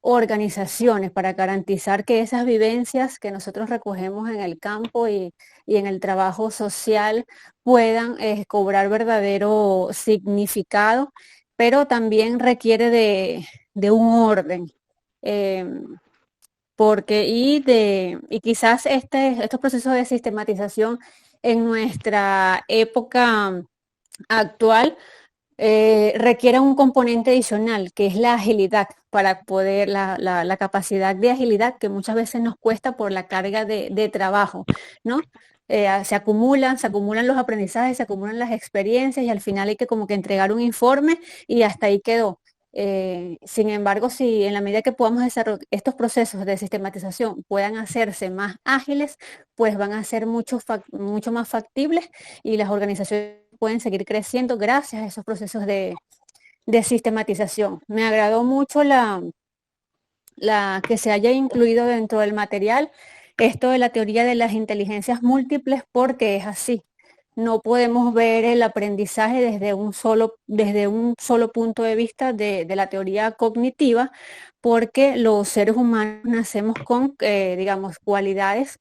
organizaciones para garantizar que esas vivencias que nosotros recogemos en el campo y en el trabajo social puedan cobrar verdadero significado, pero también requiere de un orden. Y quizás estos procesos de sistematización en nuestra época actual requiere un componente adicional, que es la agilidad, para poder, la capacidad de agilidad que muchas veces nos cuesta por la carga de trabajo, ¿no? Se acumulan los aprendizajes, se acumulan las experiencias y al final hay que como que entregar un informe y hasta ahí quedó. Sin embargo, si en la medida que podamos desarrollar estos procesos de sistematización puedan hacerse más ágiles, pues van a ser mucho más factibles y las organizaciones pueden seguir creciendo gracias a esos procesos de sistematización. Me agradó mucho la que se haya incluido dentro del material esto de la teoría de las inteligencias múltiples, porque es así. No podemos ver el aprendizaje desde un solo punto de vista de la teoría cognitiva, porque los seres humanos nacemos con, digamos, cualidades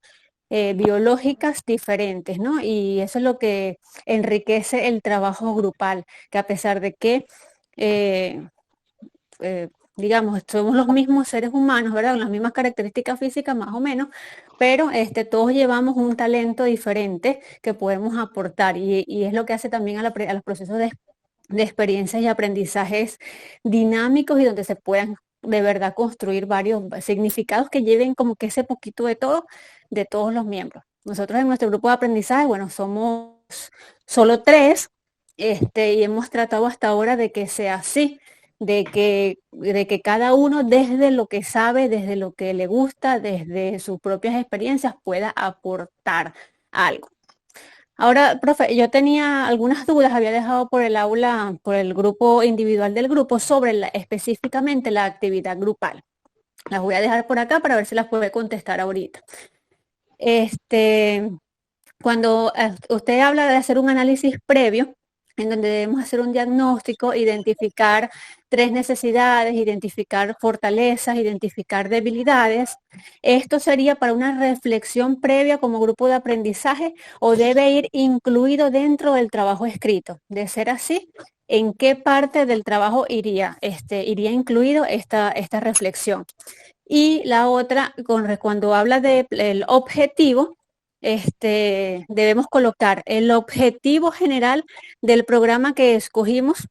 biológicas diferentes, ¿no? Y eso es lo que enriquece el trabajo grupal, que a pesar de que digamos, somos los mismos seres humanos, ¿verdad? Con las mismas características físicas más o menos, pero todos llevamos un talento diferente que podemos aportar y es lo que hace también a los procesos de experiencias y aprendizajes dinámicos y donde se puedan de verdad construir varios significados que lleven como que ese poquito de todo, de todos los miembros. Nosotros en nuestro grupo de aprendizaje, bueno, somos solo 3, y hemos tratado hasta ahora de que sea así, de que cada uno desde lo que sabe, desde lo que le gusta, desde sus propias experiencias pueda aportar algo. Ahora, profe, yo tenía algunas dudas, había dejado por el aula, por el grupo individual del grupo, sobre específicamente la actividad grupal. Las voy a dejar por acá para ver si las puede contestar ahorita. Cuando usted habla de hacer un análisis previo, en donde debemos hacer un diagnóstico, identificar 3 necesidades, identificar fortalezas, identificar debilidades, ¿esto sería para una reflexión previa como grupo de aprendizaje o debe ir incluido dentro del trabajo escrito? De ser así, ¿en qué parte del trabajo iría incluido esta reflexión? Y la otra, cuando habla del objetivo, debemos colocar el objetivo general del programa que escogimos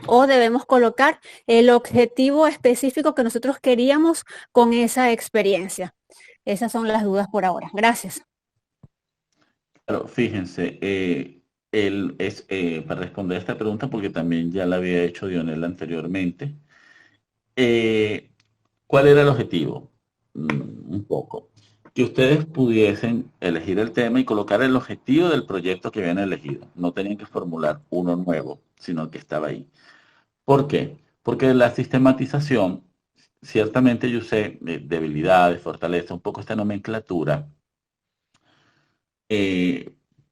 o debemos colocar el objetivo específico que nosotros queríamos con esa experiencia. Esas son las dudas por ahora. Gracias. Claro, fíjense, para responder esta pregunta, porque también ya la había hecho Dionel anteriormente, ¿cuál era el objetivo? Un poco. Que ustedes pudiesen elegir el tema y colocar el objetivo del proyecto que habían elegido. No tenían que formular uno nuevo, sino que estaba ahí. ¿Por qué? Porque la sistematización, ciertamente yo usé debilidades, fortaleza, un poco esta nomenclatura,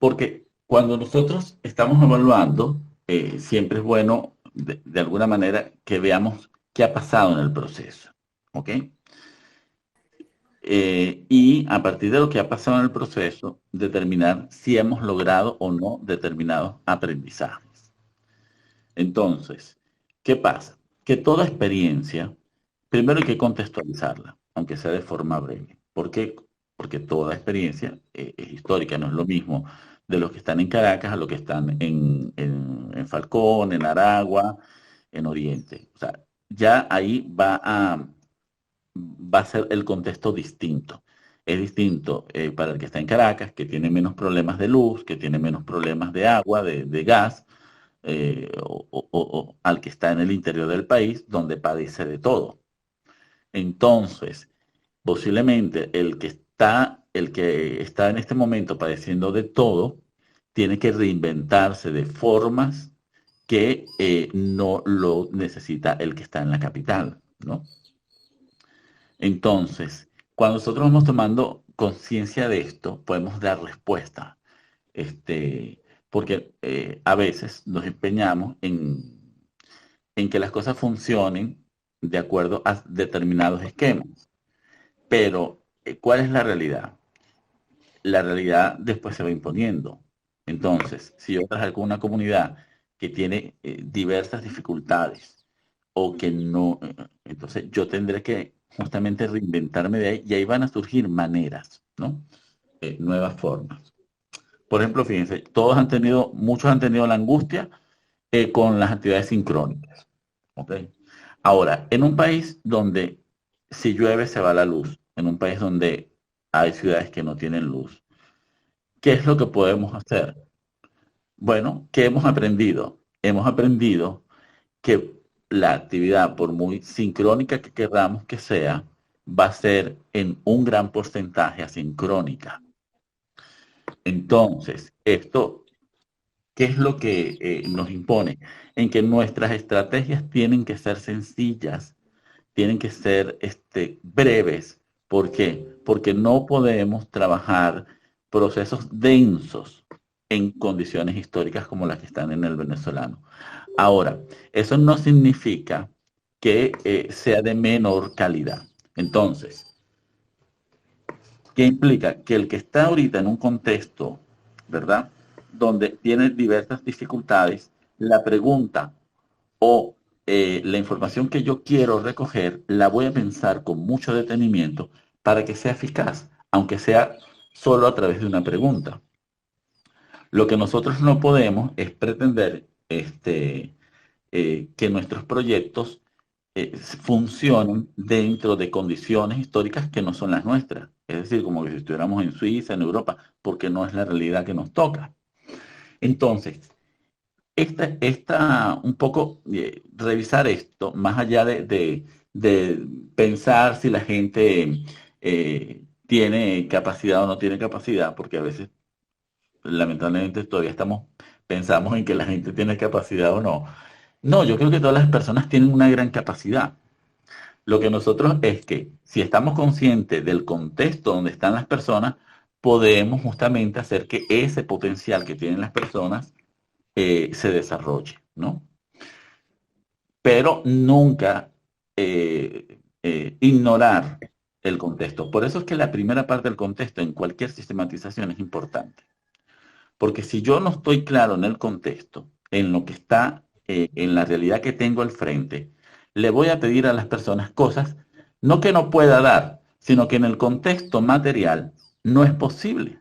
porque cuando nosotros estamos evaluando, siempre es bueno, de alguna manera, que veamos qué ha pasado en el proceso. ¿Ok? Y a partir de lo que ha pasado en el proceso, determinar si hemos logrado o no determinados aprendizajes. Entonces, ¿qué pasa? Que toda experiencia, primero hay que contextualizarla, aunque sea de forma breve. ¿Por qué? Porque toda experiencia es histórica, no es lo mismo de los que están en Caracas a los que están en Falcón, en Aragua, en Oriente. O sea, ya ahí va a ser el contexto distinto. Es distinto para el que está en Caracas, que tiene menos problemas de luz, que tiene menos problemas de agua, de gas, o al que está en el interior del país, donde padece de todo. Entonces, posiblemente el que está en este momento padeciendo de todo, tiene que reinventarse de formas que no lo necesita el que está en la capital, ¿no? Entonces, cuando nosotros vamos tomando conciencia de esto, podemos dar respuesta. Porque a veces nos empeñamos en que las cosas funcionen de acuerdo a determinados esquemas. Pero, ¿cuál es la realidad? La realidad después se va imponiendo. Entonces, si yo trabajo con una comunidad que tiene diversas dificultades o que no, entonces yo tendré que justamente reinventarme de ahí y ahí van a surgir maneras, ¿no? Nuevas formas. Por ejemplo, fíjense, muchos han tenido la angustia con las actividades sincrónicas. ¿Okay? Ahora, en un país donde si llueve se va la luz, en un país donde hay ciudades que no tienen luz, ¿qué es lo que podemos hacer? Bueno, ¿qué hemos aprendido? Hemos aprendido que la actividad, por muy sincrónica que queramos que sea, va a ser en un gran porcentaje asincrónica. Entonces, esto, ¿qué es lo que nos impone? En que nuestras estrategias tienen que ser sencillas, tienen que ser breves. ¿Por qué? Porque no podemos trabajar procesos densos en condiciones históricas como las que están en el venezolano. Ahora, eso no significa que sea de menor calidad. Entonces, ¿qué implica? Que el que está ahorita en un contexto, ¿verdad?, donde tiene diversas dificultades, la pregunta o la información que yo quiero recoger, la voy a pensar con mucho detenimiento para que sea eficaz, aunque sea solo a través de una pregunta. Lo que nosotros no podemos es pretender que nuestros proyectos funcionen dentro de condiciones históricas que no son las nuestras. Es decir, como que si estuviéramos en Suiza, en Europa, porque no es la realidad que nos toca. Entonces, un poco revisar esto, más allá de pensar si la gente tiene capacidad o no tiene capacidad, porque a veces, lamentablemente, todavía pensamos en que la gente tiene capacidad o no. No, yo creo que todas las personas tienen una gran capacidad. Lo que nosotros es que si estamos conscientes del contexto donde están las personas, podemos justamente hacer que ese potencial que tienen las personas se desarrolle, ¿no? Pero nunca ignorar el contexto. Por eso es que la primera parte del contexto en cualquier sistematización es importante. Porque si yo no estoy claro en el contexto, en lo que está, en la realidad que tengo al frente, le voy a pedir a las personas cosas, no que no pueda dar, sino que en el contexto material no es posible.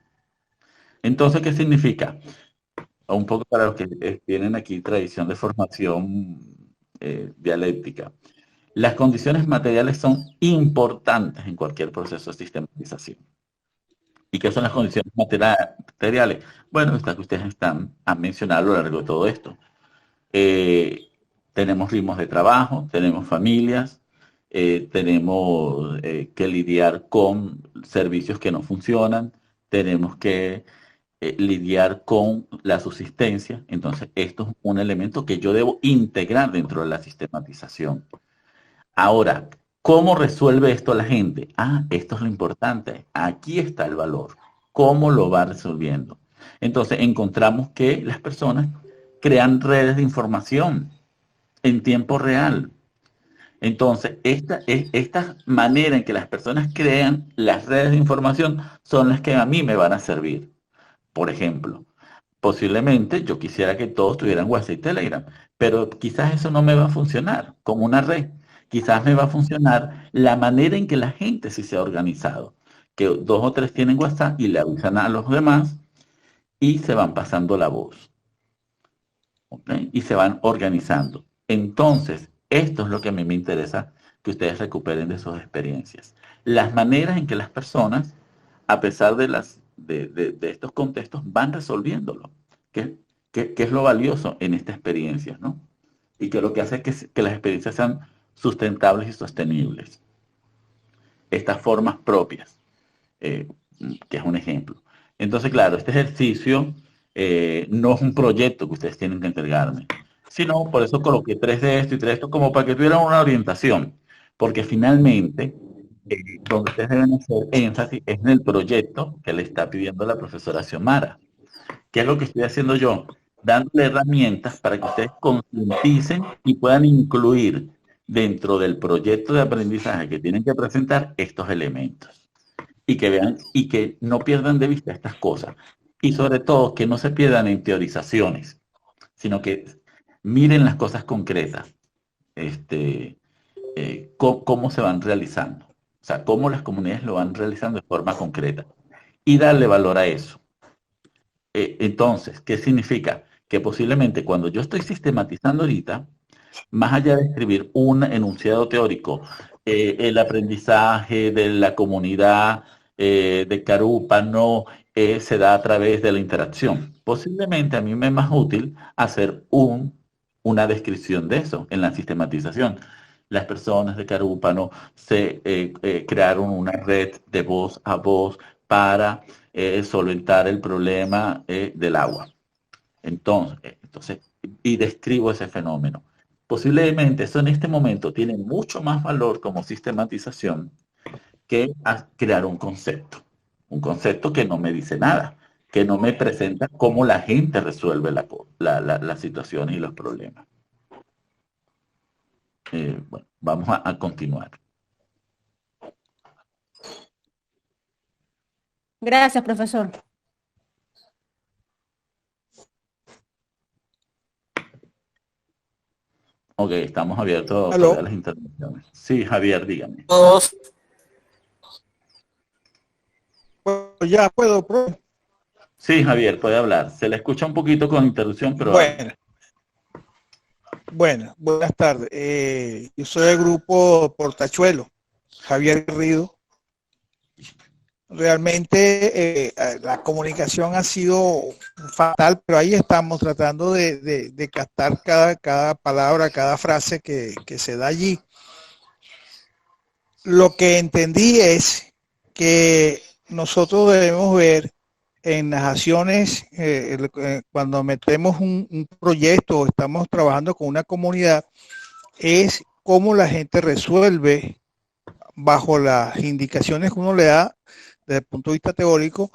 Entonces, ¿qué significa? Un poco para los que tienen aquí tradición de formación dialéctica. Las condiciones materiales son importantes en cualquier proceso de sistematización. ¿Y qué son las condiciones materiales? Bueno, estas que ustedes han mencionado a lo largo de todo esto. Tenemos ritmos de trabajo, tenemos familias, tenemos que lidiar con servicios que no funcionan, tenemos que lidiar con la subsistencia. Entonces, esto es un elemento que yo debo integrar dentro de la sistematización. Ahora, ¿cómo resuelve esto la gente? Esto es lo importante. Aquí está el valor. ¿Cómo lo va resolviendo? Entonces, encontramos que las personas crean redes de información en tiempo real. Entonces, esta manera en que las personas crean las redes de información son las que a mí me van a servir. Por ejemplo, posiblemente yo quisiera que todos tuvieran WhatsApp y Telegram, pero quizás eso no me va a funcionar como una red. Quizás me va a funcionar la manera en que la gente sí se ha organizado, que 2 o 3 tienen WhatsApp y le avisan a los demás y se van pasando la voz, ¿ok? Y se van organizando. Entonces, esto es lo que a mí me interesa que ustedes recuperen de sus experiencias. Las maneras en que las personas, a pesar de estos contextos, van resolviéndolo. ¿Qué es lo valioso en esta experiencia, ¿no? Y que lo que hace es que las experiencias sean sustentables y sostenibles. Estas formas propias, que es un ejemplo. Entonces, claro, este ejercicio no es un proyecto que ustedes tienen que entregarme, sino por eso coloqué 3 de esto y 3 de esto, como para que tuvieran una orientación, porque finalmente, donde ustedes deben hacer énfasis es en el proyecto que le está pidiendo la profesora Xiomara. ¿Qué es lo que estoy haciendo yo? Dándole herramientas para que ustedes concienticen y puedan incluir dentro del proyecto de aprendizaje que tienen que presentar estos elementos. Y que vean y que no pierdan de vista estas cosas. Y sobre todo que no se pierdan en teorizaciones, sino que miren las cosas concretas, cómo se van realizando. O sea, cómo las comunidades lo van realizando de forma concreta. Y darle valor a eso. Entonces, ¿qué significa? Que posiblemente cuando yo estoy sistematizando ahorita, más allá de escribir un enunciado teórico, el aprendizaje de la comunidad de Carúpano se da a través de la interacción. Posiblemente a mí me es más útil hacer una descripción de eso en la sistematización. Las personas de Carúpano se crearon una red de voz a voz para solventar el problema del agua. Entonces, y describo ese fenómeno. Posiblemente eso en este momento tiene mucho más valor como sistematización que crear un concepto que no me dice nada, que no me presenta cómo la gente resuelve las situaciones y los problemas. Bueno, vamos a continuar. Gracias, profesor. Ok, estamos abiertos a ¿Aló? todas las intervenciones. Sí, Javier, dígame. Todos. Bueno, ya puedo, profe. Sí, Javier, puede hablar. Se le escucha un poquito con interrupción, pero hable. Bueno, buenas tardes. Yo soy del grupo Portachuelo, Javier Garrido. Realmente la comunicación ha sido fatal, pero ahí estamos tratando de captar cada palabra, cada frase que se da allí. Lo que entendí es que nosotros debemos ver en las acciones, cuando metemos un proyecto o estamos trabajando con una comunidad, es cómo la gente resuelve bajo las indicaciones que uno le da desde el punto de vista teórico,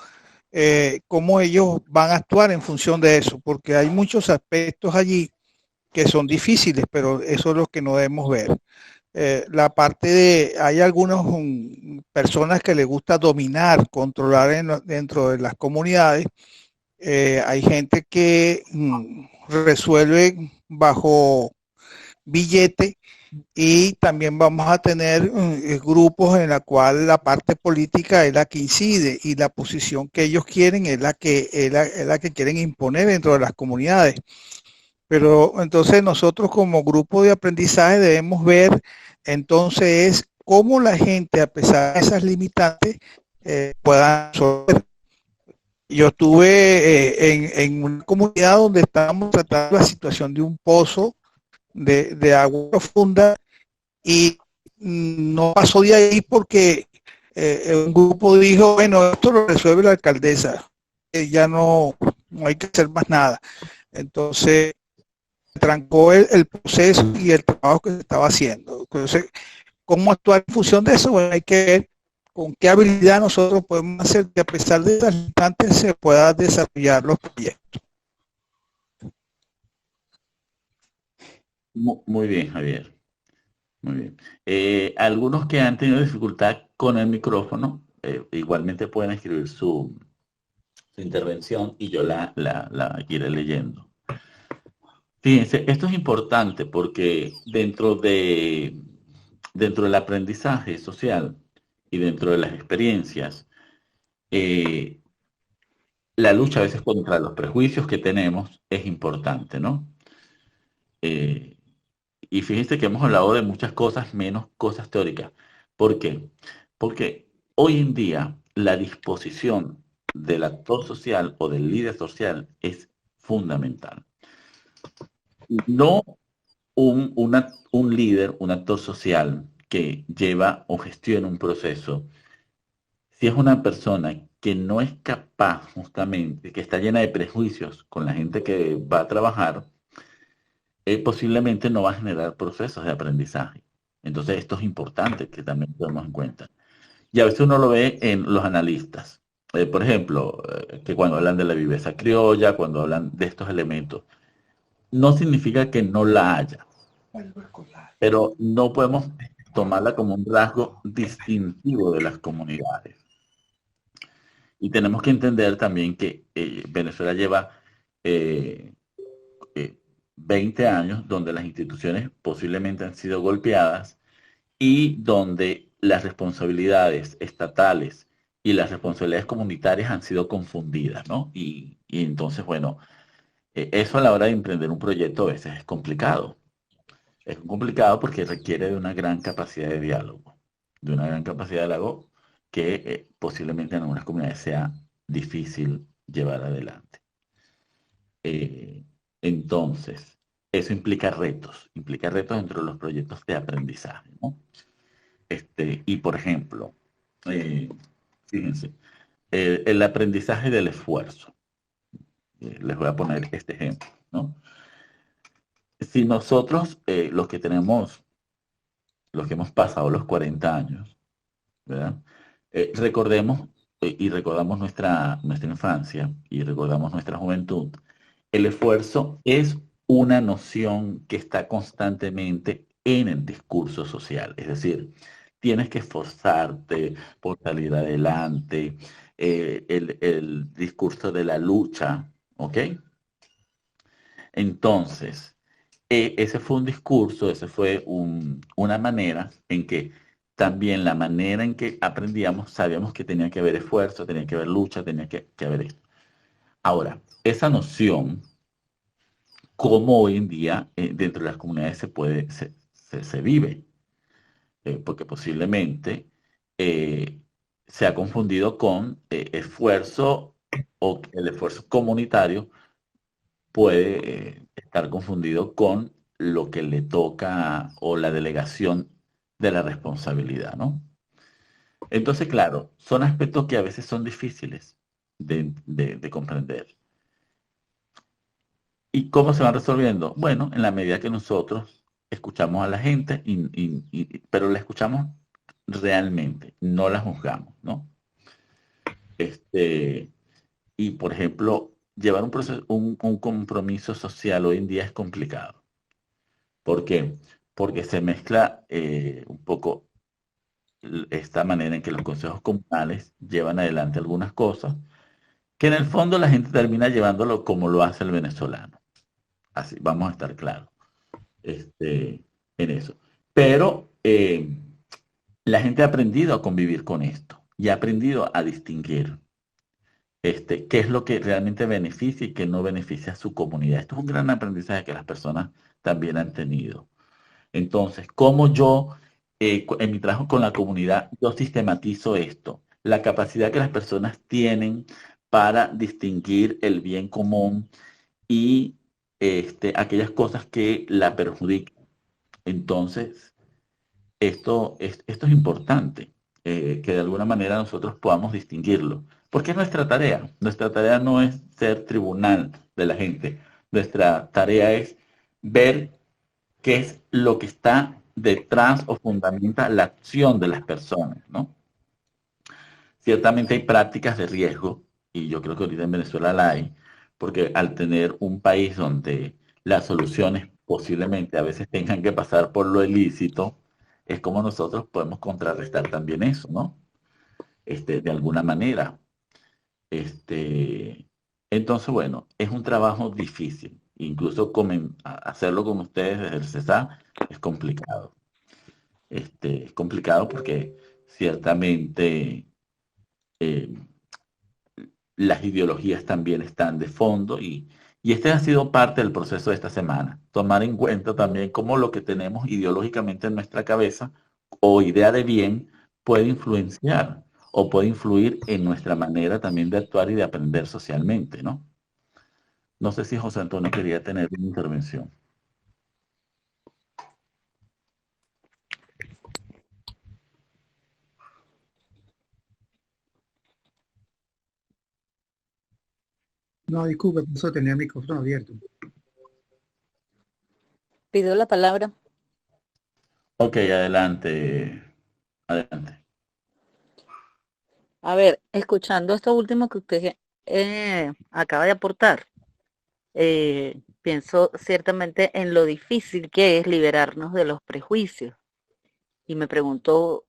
cómo ellos van a actuar en función de eso, porque hay muchos aspectos allí que son difíciles, pero eso es lo que no debemos ver. La parte de, hay algunas personas que les gusta dominar, controlar dentro de las comunidades. Hay gente que resuelve bajo billete, y también vamos a tener grupos en la cual la parte política es la que incide y la posición que ellos quieren es la que quieren imponer dentro de las comunidades. Pero entonces nosotros como grupo de aprendizaje debemos ver entonces cómo la gente, a pesar de esas limitantes, puedan resolver. Yo estuve en una comunidad donde estábamos tratando la situación de un pozo de agua profunda y no pasó de ahí porque un grupo dijo, bueno, esto lo resuelve la alcaldesa, ya no hay que hacer más nada. Entonces trancó el proceso y el trabajo que se estaba haciendo. Entonces, ¿cómo actuar en función de eso? Bueno, hay que ver con qué habilidad nosotros podemos hacer que a pesar de esas limitantes se puedan desarrollar los proyectos. Muy bien, Javier. Muy bien. Algunos que han tenido dificultad con el micrófono, igualmente pueden escribir su intervención y yo la iré leyendo. Fíjense, esto es importante porque dentro del aprendizaje social y dentro de las experiencias, la lucha a veces contra los prejuicios que tenemos es importante, ¿no? Y fíjense que hemos hablado de muchas cosas, menos cosas teóricas. ¿Por qué? Porque hoy en día la disposición del actor social o del líder social es fundamental. No un líder, un actor social que lleva o gestiona un proceso, si es una persona que no es capaz justamente, que está llena de prejuicios con la gente que va a trabajar, posiblemente no va a generar procesos de aprendizaje. Entonces esto es importante que también tenemos en cuenta. Y a veces uno lo ve en los analistas. Por ejemplo, que cuando hablan de la viveza criolla, cuando hablan de estos elementos, no significa que no la haya, pero no podemos tomarla como un rasgo distintivo de las comunidades. Y tenemos que entender también que Venezuela lleva 20 años donde las instituciones posiblemente han sido golpeadas y donde las responsabilidades estatales y las responsabilidades comunitarias han sido confundidas, ¿no? Y entonces, bueno, eso a la hora de emprender un proyecto a veces es complicado. Es complicado porque requiere de una gran capacidad de diálogo, que posiblemente en algunas comunidades sea difícil llevar adelante. Entonces, eso implica retos dentro de los proyectos de aprendizaje, ¿no? Y por ejemplo, fíjense, el aprendizaje del esfuerzo. Les voy a poner este ejemplo, ¿no? Si nosotros, los que hemos pasado los 40 años, ¿verdad? Recordemos y recordamos nuestra infancia y recordamos nuestra juventud, el esfuerzo es una noción que está constantemente en el discurso social. Es decir, tienes que esforzarte por salir adelante, el discurso de la lucha, ¿ok? Entonces, ese fue un discurso, ese fue una manera en que también la manera en que aprendíamos, sabíamos que tenía que haber esfuerzo, tenía que haber lucha, tenía que haber esto. Ahora, esa noción, cómo hoy en día dentro de las comunidades se vive, porque posiblemente se ha confundido con esfuerzo, o el esfuerzo comunitario puede estar confundido con lo que le toca o la delegación de la responsabilidad, ¿no? Entonces, claro, son aspectos que a veces son difíciles de comprender. ¿Y cómo se van resolviendo? Bueno, en la medida que nosotros escuchamos a la gente, pero la escuchamos realmente, no la juzgamos, ¿no? Y, por ejemplo, llevar un compromiso social hoy en día es complicado. ¿Por qué? Porque se mezcla un poco esta manera en que los consejos comunales llevan adelante algunas cosas, que en el fondo la gente termina llevándolo como lo hace el venezolano. Así, vamos a estar claros en eso. Pero la gente ha aprendido a convivir con esto y ha aprendido a distinguir qué es lo que realmente beneficia y qué no beneficia a su comunidad. Esto es un gran aprendizaje que las personas también han tenido. Entonces, ¿cómo yo, en mi trabajo con la comunidad, yo sistematizo esto? La capacidad que las personas tienen para distinguir el bien común y aquellas cosas que la perjudican. Entonces, esto es importante, que de alguna manera nosotros podamos distinguirlo, porque es nuestra tarea. Nuestra tarea no es ser tribunal de la gente. Nuestra tarea es ver qué es lo que está detrás o fundamenta la acción de las personas, ¿no? Ciertamente hay prácticas de riesgo, y yo creo que ahorita en Venezuela la hay, porque al tener un país donde las soluciones posiblemente a veces tengan que pasar por lo ilícito, es como nosotros podemos contrarrestar también eso, ¿no? De alguna manera. Entonces, bueno, es un trabajo difícil. Incluso hacerlo con ustedes desde el CESA es complicado. Es complicado porque ciertamente las ideologías también están de fondo y este ha sido parte del proceso de esta semana. Tomar en cuenta también cómo lo que tenemos ideológicamente en nuestra cabeza o idea de bien puede influenciar o puede influir en nuestra manera también de actuar y de aprender socialmente, ¿no? No sé si José Antonio quería tener una intervención. No, disculpe, eso tenía el micrófono abierto. Pido la palabra. Ok, adelante. Adelante. A ver, escuchando esto último que usted acaba de aportar, pienso ciertamente en lo difícil que es liberarnos de los prejuicios. Y me pregunto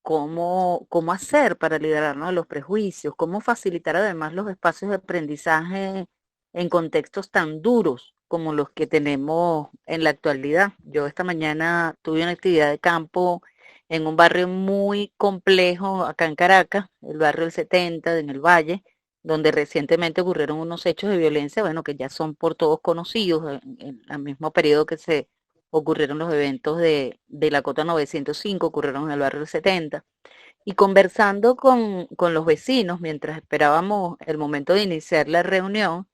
cómo hacer para liberarnos de los prejuicios, cómo facilitar además los espacios de aprendizaje en contextos tan duros como los que tenemos en la actualidad. Yo esta mañana tuve una actividad de campo en un barrio muy complejo acá en Caracas, el barrio del 70, en el Valle, donde recientemente ocurrieron unos hechos de violencia, bueno, que ya son por todos conocidos, en el mismo periodo que se ocurrieron los eventos de la Cota 905, ocurrieron en el barrio del 70. Y conversando con los vecinos, mientras esperábamos el momento de iniciar la reunión,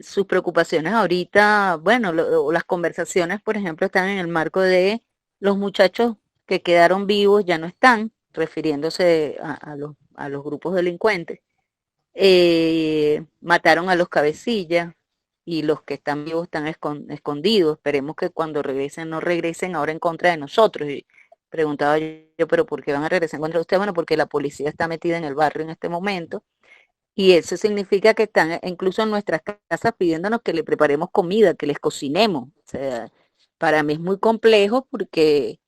sus preocupaciones ahorita, bueno, las conversaciones, por ejemplo, están en el marco de los muchachos que quedaron vivos ya no están, refiriéndose a los grupos delincuentes. Mataron a los cabecillas y los que están vivos están escondidos. Esperemos que cuando regresen no regresen ahora en contra de nosotros. Y preguntaba yo, pero ¿por qué van a regresar en contra de usted? Bueno, porque la policía está metida en el barrio en este momento. Y eso significa que están incluso en nuestras casas pidiéndonos que le preparemos comida, que les cocinemos. O sea, para mí es muy complejo porque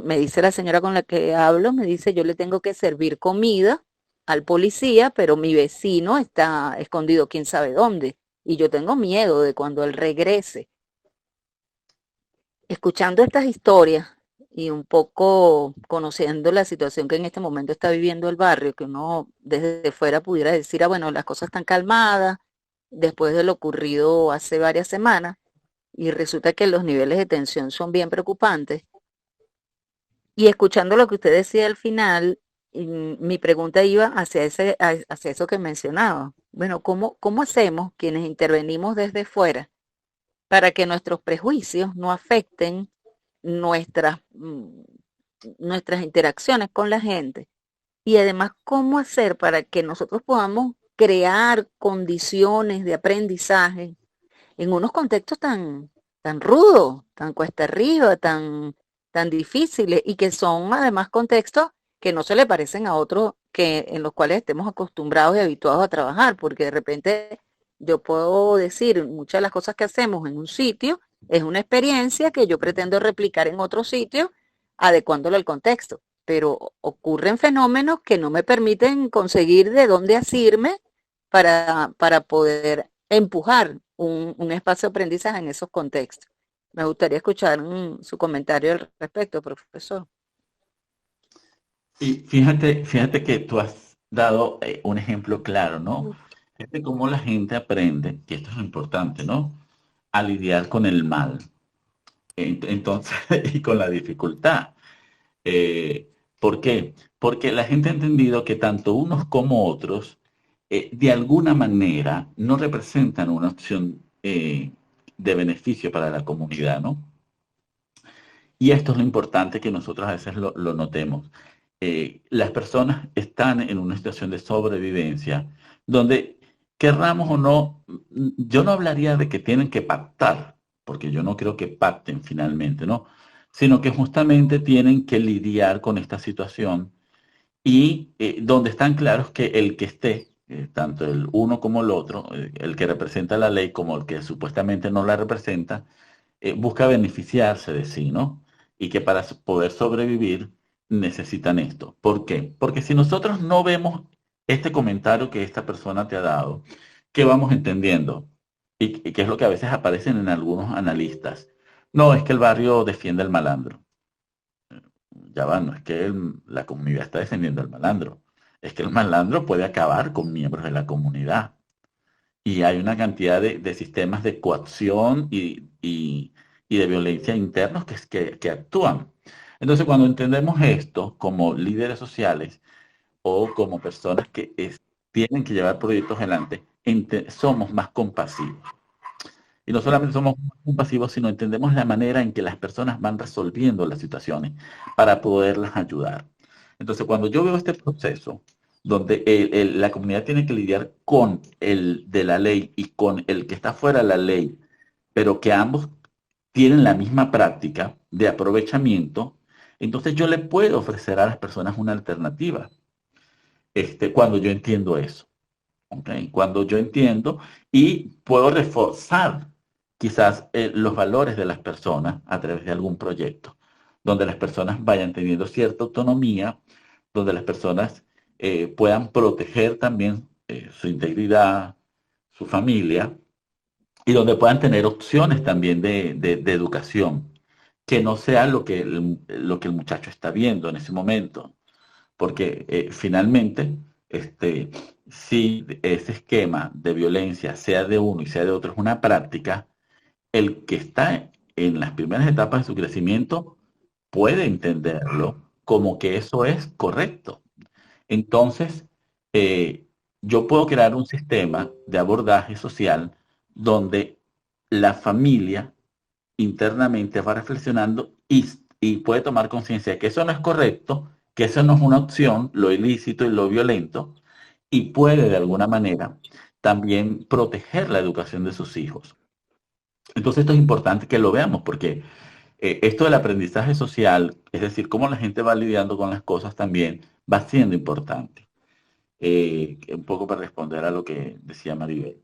me dice la señora con la que hablo, me dice, yo le tengo que servir comida al policía, pero mi vecino está escondido quién sabe dónde. Y yo tengo miedo de cuando él regrese, escuchando estas historias y un poco conociendo la situación que en este momento está viviendo el barrio, que uno desde fuera pudiera decir, bueno, las cosas están calmadas después de lo ocurrido hace varias semanas, y resulta que los niveles de tensión son bien preocupantes. Y escuchando lo que usted decía al final, mi pregunta iba hacia eso que mencionaba. Bueno, ¿cómo hacemos quienes intervenimos desde fuera para que nuestros prejuicios no afecten nuestras interacciones con la gente? Y además, ¿cómo hacer para que nosotros podamos crear condiciones de aprendizaje en unos contextos tan rudos, tan cuesta arriba, tan difíciles, y que son además contextos que no se le parecen a otros en los cuales estemos acostumbrados y habituados a trabajar? Porque de repente yo puedo decir muchas de las cosas que hacemos en un sitio es una experiencia que yo pretendo replicar en otro sitio, adecuándolo al contexto, pero ocurren fenómenos que no me permiten conseguir de dónde asirme para poder empujar un espacio de aprendizaje en esos contextos. Me gustaría escuchar su comentario al respecto, profesor. Y fíjate que tú has dado un ejemplo claro, ¿no? Fíjate cómo la gente aprende, que esto es importante, ¿no? A lidiar con el mal. Entonces, y con la dificultad. ¿Por qué? Porque la gente ha entendido que tanto unos como otros, de alguna manera, no representan una opción de beneficio para la comunidad, ¿no? Y esto es lo importante, que nosotros a veces lo notemos. Las personas están en una situación de sobrevivencia, donde, querramos o no, yo no hablaría de que tienen que pactar, porque yo no creo que pacten finalmente, ¿no? Sino que justamente tienen que lidiar con esta situación, y donde están claros que el que esté, tanto el uno como el otro, el que representa la ley como el que supuestamente no la representa, busca beneficiarse de sí, ¿no? Y que para poder sobrevivir necesitan esto. ¿Por qué? Porque si nosotros no vemos este comentario que esta persona te ha dado, ¿qué vamos entendiendo? Y que es lo que a veces aparecen en algunos analistas. No, es que el barrio defiende al malandro. Ya va, no es que la comunidad está defendiendo al malandro. Es que el malandro puede acabar con miembros de la comunidad. Y hay una cantidad de sistemas de coacción y de violencia internos que actúan. Entonces, cuando entendemos esto como líderes sociales o como personas que tienen que llevar proyectos adelante, somos más compasivos. Y no solamente somos más compasivos, sino entendemos la manera en que las personas van resolviendo las situaciones para poderlas ayudar. Entonces, cuando yo veo este proceso, donde la comunidad tiene que lidiar con el de la ley y con el que está fuera de la ley, pero que ambos tienen la misma práctica de aprovechamiento, entonces yo le puedo ofrecer a las personas una alternativa, cuando yo entiendo eso. ¿Okay? Cuando yo entiendo y puedo reforzar quizás los valores de las personas a través de algún proyecto, donde las personas vayan teniendo cierta autonomía, donde las personas puedan proteger también su integridad, su familia, y donde puedan tener opciones también de educación, que no sea lo que el muchacho está viendo en ese momento. Porque finalmente, si ese esquema de violencia, sea de uno y sea de otro, es una práctica, el que está en las primeras etapas de su crecimiento puede entenderlo como que eso es correcto. Entonces, yo puedo crear un sistema de abordaje social donde la familia internamente va reflexionando y puede tomar conciencia de que eso no es correcto, que eso no es una opción, lo ilícito y lo violento, y puede de alguna manera también proteger la educación de sus hijos. Entonces esto es importante que lo veamos, porque esto del aprendizaje social, es decir, cómo la gente va lidiando con las cosas, también va siendo importante. Un poco para responder a lo que decía Maribel.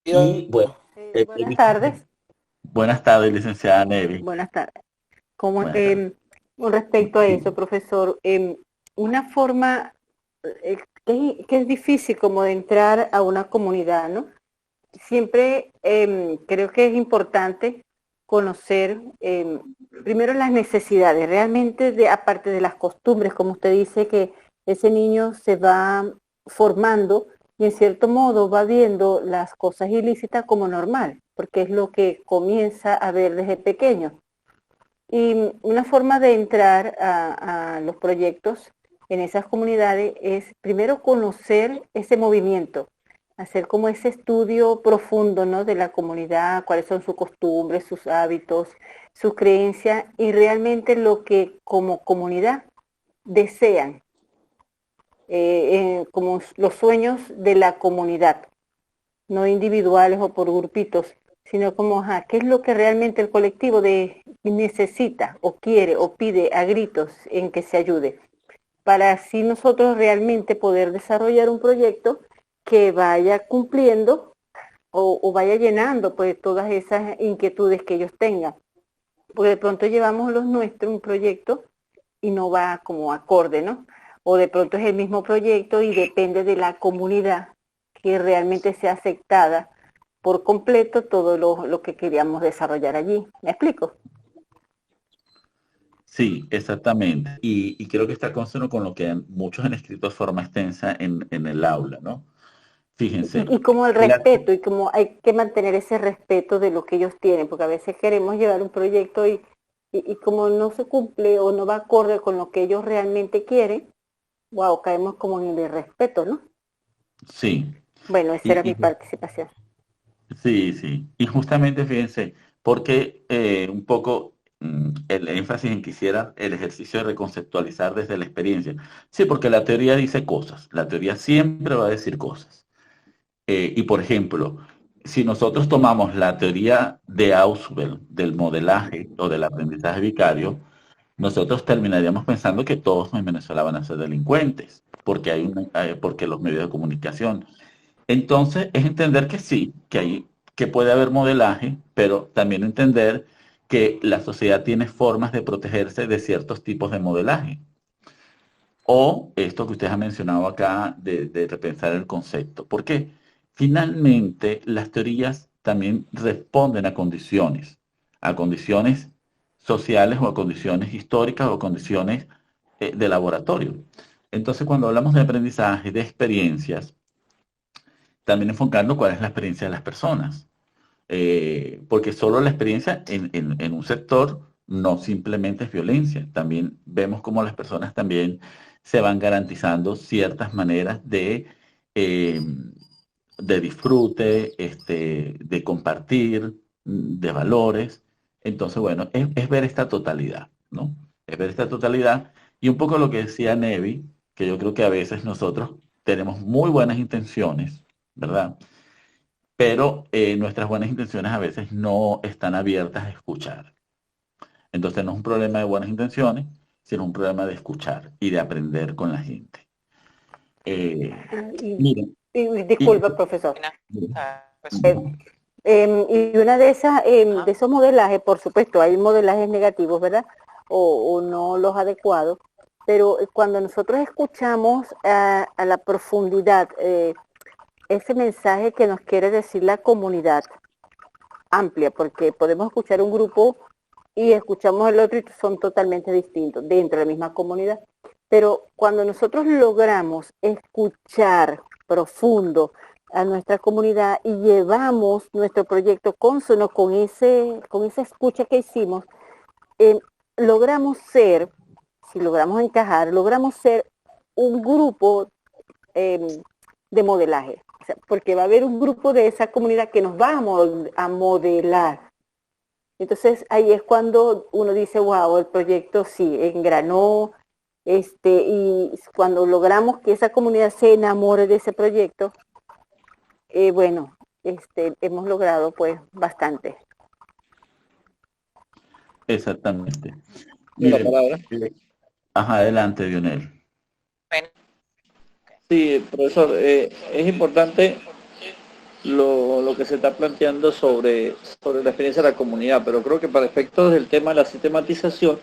Y bueno, buenas tardes. Buenas tardes, licenciada Nevi. Buenas tardes. Con respecto a eso, profesor, una forma que es difícil como de entrar a una comunidad, ¿no? Siempre creo que es importante conocer primero las necesidades, realmente aparte de las costumbres, como usted dice, que ese niño se va formando y en cierto modo va viendo las cosas ilícitas como normal, porque es lo que comienza a ver desde pequeño. Y una forma de entrar a los proyectos en esas comunidades es primero conocer ese movimiento, hacer como ese estudio profundo, ¿no?, de la comunidad, cuáles son sus costumbres, sus hábitos, sus creencias y realmente lo que como comunidad desean, como los sueños de la comunidad, no individuales o por grupitos, sino como, ¿qué es lo que realmente el colectivo necesita o quiere o pide a gritos en que se ayude? Para así nosotros realmente poder desarrollar un proyecto que vaya cumpliendo o vaya llenando pues todas esas inquietudes que ellos tengan. Porque de pronto llevamos los nuestros, un proyecto, y no va como acorde, ¿no? O de pronto es el mismo proyecto y depende de la comunidad que realmente sea aceptada por completo todo lo que queríamos desarrollar allí. ¿Me explico? Sí, exactamente. Y creo que está consono con lo que muchos han escrito de forma extensa en el aula, ¿no? Fíjense. Y como el respeto, y como hay que mantener ese respeto de lo que ellos tienen, porque a veces queremos llevar un proyecto y como no se cumple o no va acorde con lo que ellos realmente quieren, wow, caemos como en el irrespeto, ¿no? Sí. Bueno, esa era mi participación. Sí, sí. Y justamente, fíjense, porque un poco el énfasis en que hiciera el ejercicio de reconceptualizar desde la experiencia. Sí, porque la teoría dice cosas, la teoría siempre va a decir cosas. Y por ejemplo, si nosotros tomamos la teoría de Ausubel del modelaje o del aprendizaje vicario, nosotros terminaríamos pensando que todos en Venezuela van a ser delincuentes, porque porque los medios de comunicación. Entonces, es entender que sí, que puede haber modelaje, pero también entender que la sociedad tiene formas de protegerse de ciertos tipos de modelaje. O esto que ustedes han mencionado acá de repensar el concepto. Porque finalmente las teorías también responden a condiciones sociales o a condiciones históricas o a condiciones de laboratorio. Entonces, cuando hablamos de aprendizaje, de experiencias, también enfocando cuál es la experiencia de las personas. Porque solo la experiencia en un sector no simplemente es violencia. También vemos cómo las personas también se van garantizando ciertas maneras de disfrute, de compartir, de valores. Entonces, bueno, es ver esta totalidad, ¿no? Es ver esta totalidad. Y un poco lo que decía Nevi, que yo creo que a veces nosotros tenemos muy buenas intenciones, ¿verdad? Pero nuestras buenas intenciones a veces no están abiertas a escuchar. Entonces no es un problema de buenas intenciones, sino un problema de escuchar y de aprender con la gente. Miren. Disculpa, profesor. Y una de esas, de esos modelajes, por supuesto, hay modelajes negativos, ¿verdad? O no los adecuados, pero cuando nosotros escuchamos a la profundidad ese mensaje que nos quiere decir la comunidad amplia, porque podemos escuchar un grupo y escuchamos el otro y son totalmente distintos dentro de la misma comunidad. Pero cuando nosotros logramos escuchar profundo a nuestra comunidad y llevamos nuestro proyecto consono con esa escucha que hicimos, logramos ser, si logramos encajar, logramos ser un grupo de modelaje. O sea, porque va a haber un grupo de esa comunidad que nos va a modelar. Entonces ahí es cuando uno dice, wow, el proyecto sí, engranó, y cuando logramos que esa comunidad se enamore de ese proyecto, bueno, hemos logrado pues bastante. Exactamente. La palabra. Ajá, adelante, Dionel. Sí, profesor, es importante lo que se está planteando sobre la experiencia de la comunidad, pero creo que para efectos del tema de la sistematización,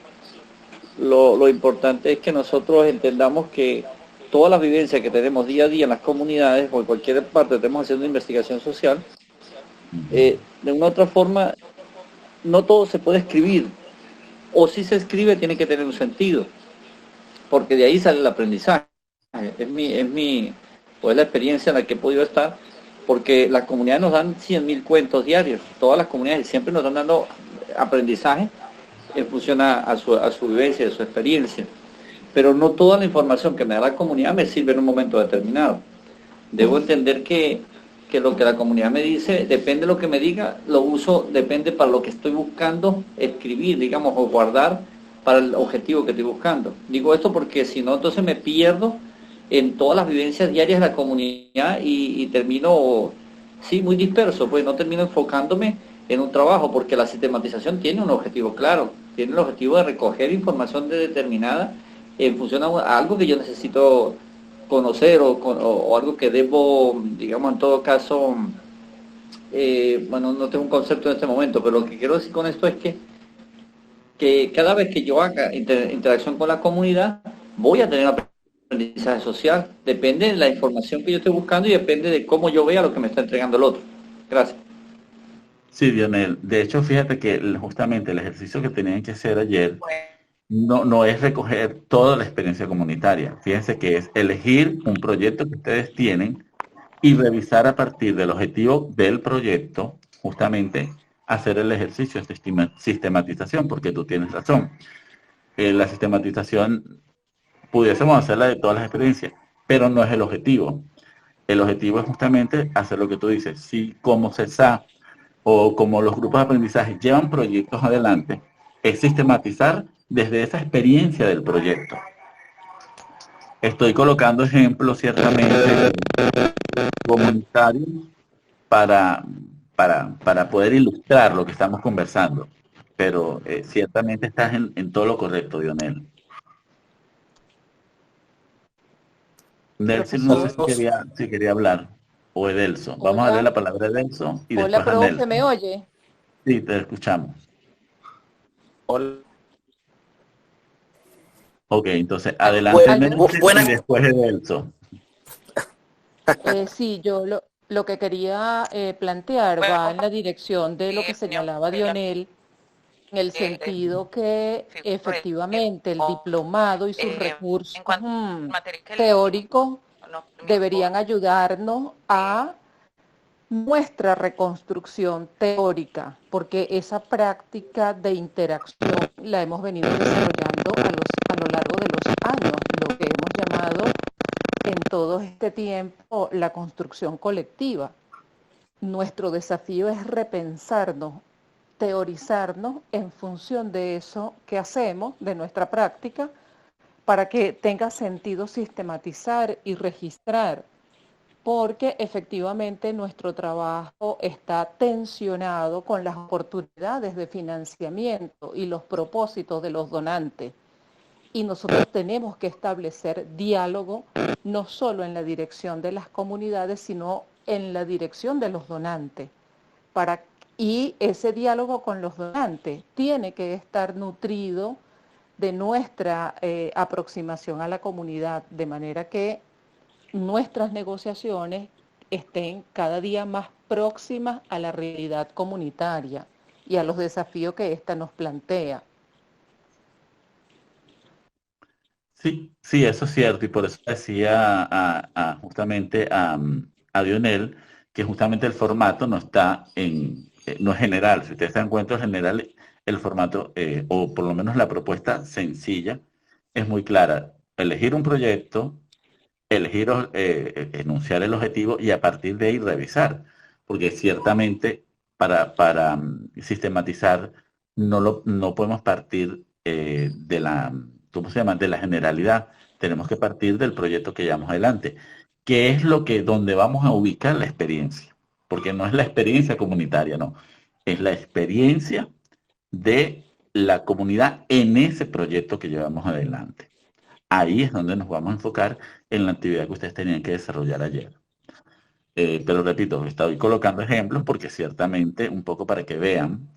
lo importante es que nosotros entendamos que todas las vivencias que tenemos día a día en las comunidades o en cualquier parte estemos haciendo investigación social, de una u otra forma no todo se puede escribir, o si se escribe tiene que tener un sentido, porque de ahí sale el aprendizaje. Pues la experiencia en la que he podido estar, porque las comunidades nos dan 100.000 cuentos diarios, todas las comunidades siempre nos están dando aprendizaje en función a su vivencia, a su experiencia, pero no toda la información que me da la comunidad me sirve en un momento determinado. Debo entender que lo que la comunidad me dice, depende de lo que me diga, lo uso, depende para lo que estoy buscando escribir, digamos, o guardar para el objetivo que estoy buscando. Digo esto porque si no, entonces me pierdo en todas las vivencias diarias de la comunidad y termino, sí, muy disperso, pues no termino enfocándome en un trabajo, porque la sistematización tiene un objetivo claro, tiene el objetivo de recoger información determinada en función a algo que yo necesito conocer o algo que debo, digamos, en todo caso, bueno, no tengo un concepto en este momento, pero lo que quiero decir con esto es que cada vez que yo haga interacción con la comunidad, voy a tener aprendizaje social. Depende de la información que yo estoy buscando y depende de cómo yo vea lo que me está entregando el otro. Gracias. Sí, Dionel. De hecho, fíjate que justamente el ejercicio que tenían que hacer ayer no es recoger toda la experiencia comunitaria. Fíjense que es elegir un proyecto que ustedes tienen y revisar a partir del objetivo del proyecto, justamente hacer el ejercicio de sistematización, porque tú tienes razón. La sistematización pudiésemos hacerla de todas las experiencias, pero no es el objetivo. El objetivo es justamente hacer lo que tú dices. Si como CESA o como los grupos de aprendizaje llevan proyectos adelante, es sistematizar desde esa experiencia del proyecto. Estoy colocando ejemplos ciertamente comunitarios para poder ilustrar lo que estamos conversando, pero ciertamente estás en todo lo correcto, Dionel. Nelson, no sé si quería hablar, o Edelso. Vamos a darle la palabra a Edelso y Hola, después a profe, Nelson. ¿me oye? Sí, te escuchamos. Hola. Ok, entonces adelante Nelson y después Edelso. Sí, yo lo que quería plantear va en la dirección de lo que señalaba Dionel, en el sentido que efectivamente el diplomado y sus recursos teóricos deberían ayudarnos a nuestra reconstrucción teórica, porque esa práctica de interacción la hemos venido desarrollando a lo largo de los años, lo que hemos llamado en todo este tiempo la construcción colectiva. Nuestro desafío es repensarnos, teorizarnos en función de eso que hacemos, de nuestra práctica, para que tenga sentido sistematizar y registrar, porque efectivamente nuestro trabajo está tensionado con las oportunidades de financiamiento y los propósitos de los donantes. Y nosotros tenemos que establecer diálogo no solo en la dirección de las comunidades, sino en la dirección de los donantes. Y ese diálogo con los donantes tiene que estar nutrido de nuestra aproximación a la comunidad, de manera que nuestras negociaciones estén cada día más próximas a la realidad comunitaria y a los desafíos que ésta nos plantea. Sí, eso es cierto, y por eso decía justamente a Dionel que justamente el formato no está no es general. Si ustedes se dan cuenta, en general, el formato, o por lo menos la propuesta sencilla, es muy clara. Elegir un proyecto, enunciar el objetivo y a partir de ahí revisar, porque ciertamente para sistematizar no podemos partir de la, ¿cómo se llama?, de la generalidad. Tenemos que partir del proyecto que llevamos adelante, que es donde vamos a ubicar la experiencia, porque no es la experiencia comunitaria, no, es la experiencia de la comunidad en ese proyecto que llevamos adelante. Ahí es donde nos vamos a enfocar en la actividad que ustedes tenían que desarrollar ayer. Pero repito, estoy colocando ejemplos porque ciertamente un poco para que vean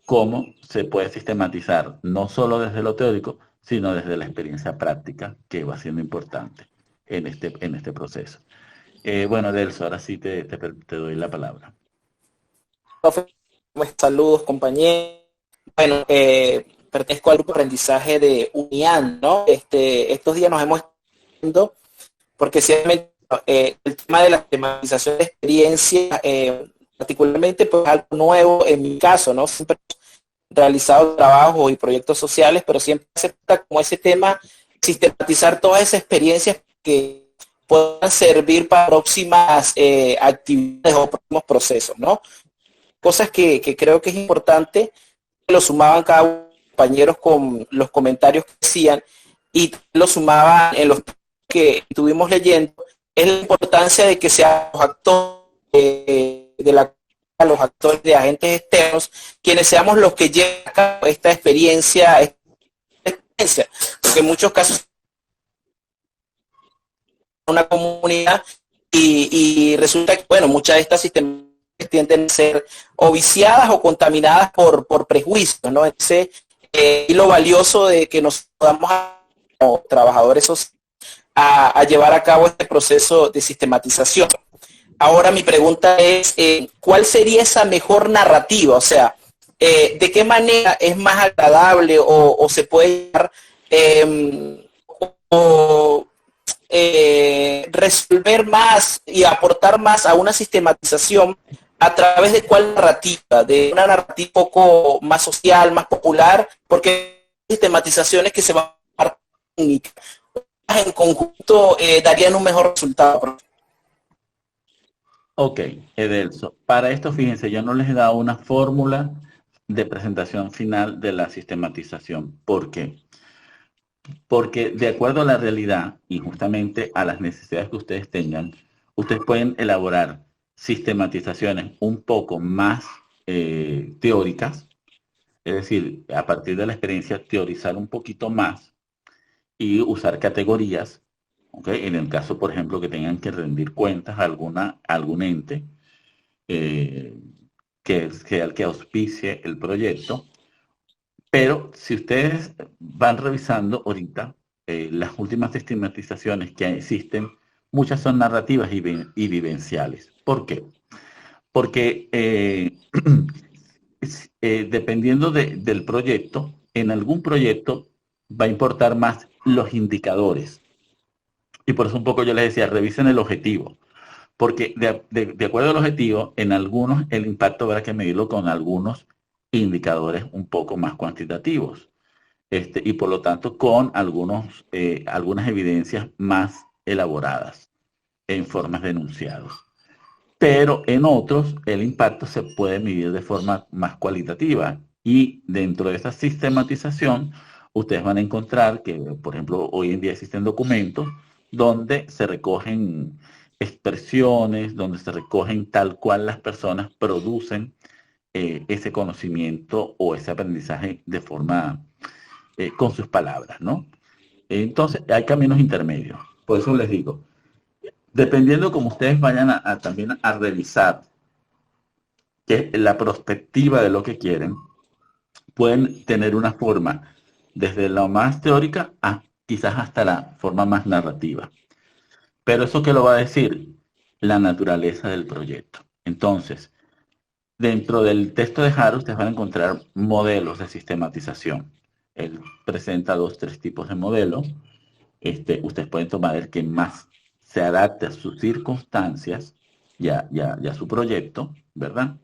cómo se puede sistematizar, no solo desde lo teórico, sino desde la experiencia práctica, que va siendo importante en este proceso. Bueno, Delso, ahora sí te doy la palabra. Saludos, compañeros. bueno, pertenezco al grupo de aprendizaje de UNIAN, ¿no? Estos días nos hemos estado viendo porque ciertamente el tema de la tematización de experiencia, particularmente pues algo nuevo en mi caso, ¿no? Siempre he realizado trabajos y proyectos sociales, pero siempre se trata como ese tema, sistematizar todas esas experiencias que puedan servir para próximas actividades o próximos procesos, ¿no? Cosas que creo que es importante, que lo sumaban cada uno de los compañeros con los comentarios que hacían y lo sumaban en los que estuvimos leyendo, es la importancia de que sean los actores los actores de agentes externos, quienes seamos los que lleven a cabo esta experiencia, porque en muchos casos una comunidad y resulta que, bueno, muchas de estas sistemas tienden a ser o viciadas o contaminadas por prejuicios, ¿no? Entonces, y lo valioso de que nos podamos como trabajadores sociales a llevar a cabo este proceso de sistematización. Ahora mi pregunta es, ¿cuál sería esa mejor narrativa? O sea, ¿de qué manera es más agradable o se puede dar, resolver más y aportar más a una sistematización a través de cuál narrativa? De una narrativa un poco más social, más popular, porque hay sistematizaciones que se van a dar técnicas, en conjunto darían un mejor resultado. Ok, Edelso. Para esto, fíjense, yo no les he dado una fórmula de presentación final de la sistematización. ¿Por qué? Porque de acuerdo a la realidad y justamente a las necesidades que ustedes tengan, ustedes pueden elaborar sistematizaciones un poco más teóricas, es decir, a partir de la experiencia, teorizar un poquito más y usar categorías. ¿Okay? En el caso, por ejemplo, que tengan que rendir cuentas a algún ente que sea el que auspicie el proyecto. Pero si ustedes van revisando ahorita las últimas sistematizaciones que existen, muchas son narrativas y vivenciales. ¿Por qué? Porque dependiendo del proyecto, en algún proyecto va a importar más los indicadores. Y por eso un poco yo les decía, revisen el objetivo. Porque de acuerdo al objetivo, en algunos el impacto habrá que medirlo con algunos indicadores un poco más cuantitativos. Y por lo tanto con algunas evidencias más elaboradas en formas de enunciados. Pero en otros el impacto se puede medir de forma más cualitativa. Y dentro de esa sistematización, ustedes van a encontrar que, por ejemplo, hoy en día existen documentos donde se recogen expresiones, donde se recogen tal cual las personas producen ese conocimiento o ese aprendizaje de forma con sus palabras, ¿no? Entonces, hay caminos intermedios. Por eso les digo, dependiendo como ustedes vayan también a revisar que la perspectiva de lo que quieren, pueden tener una forma desde la más teórica a quizás hasta la forma más narrativa. Pero ¿eso qué lo va a decir? La naturaleza del proyecto. Entonces, dentro del texto de Haru, ustedes van a encontrar modelos de sistematización. Él presenta 2 o 3 tipos de modelos. Ustedes pueden tomar el que más se adapte a sus circunstancias y a su proyecto, ¿verdad?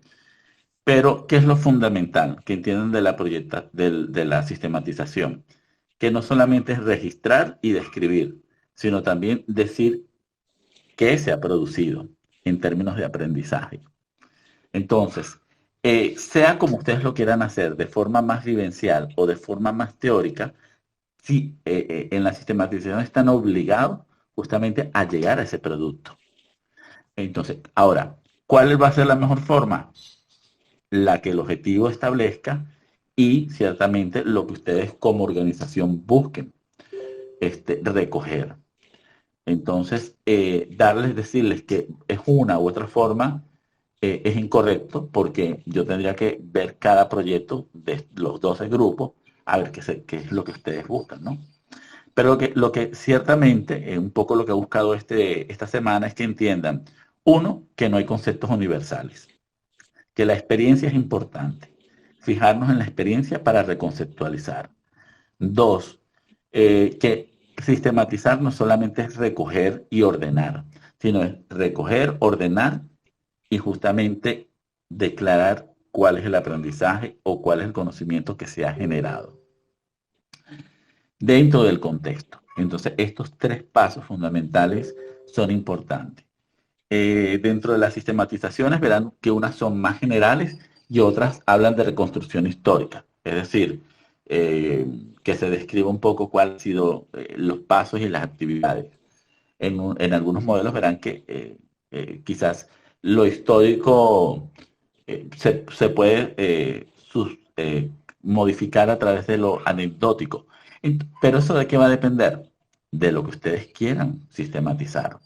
Pero, ¿qué es lo fundamental que entienden de la sistematización? Que no solamente es registrar y describir, sino también decir qué se ha producido en términos de aprendizaje. Entonces, sea como ustedes lo quieran hacer, de forma más vivencial o de forma más teórica, sí, en la sistematización están obligados justamente a llegar a ese producto. Entonces, ahora, ¿cuál va a ser la mejor forma? La que el objetivo establezca y ciertamente lo que ustedes como organización busquen recoger. Entonces, decirles que es una u otra forma es incorrecto, porque yo tendría que ver cada proyecto de los 12 grupos a ver qué es lo que ustedes buscan, ¿no? Pero lo que ciertamente, un poco lo que he buscado esta semana es que entiendan, uno, que no hay conceptos universales, que la experiencia es importante, fijarnos en la experiencia para reconceptualizar. 2, que sistematizar no solamente es recoger y ordenar, sino es recoger, ordenar y justamente declarar cuál es el aprendizaje o cuál es el conocimiento que se ha generado dentro del contexto. Entonces, estos 3 pasos fundamentales son importantes. Dentro de las sistematizaciones verán que unas son más generales y otras hablan de reconstrucción histórica. Es decir, que se describa un poco cuáles han sido los pasos y las actividades. En algunos modelos verán que quizás lo histórico se puede modificar a través de lo anecdótico. Pero ¿eso de qué va a depender? De lo que ustedes quieran sistematizar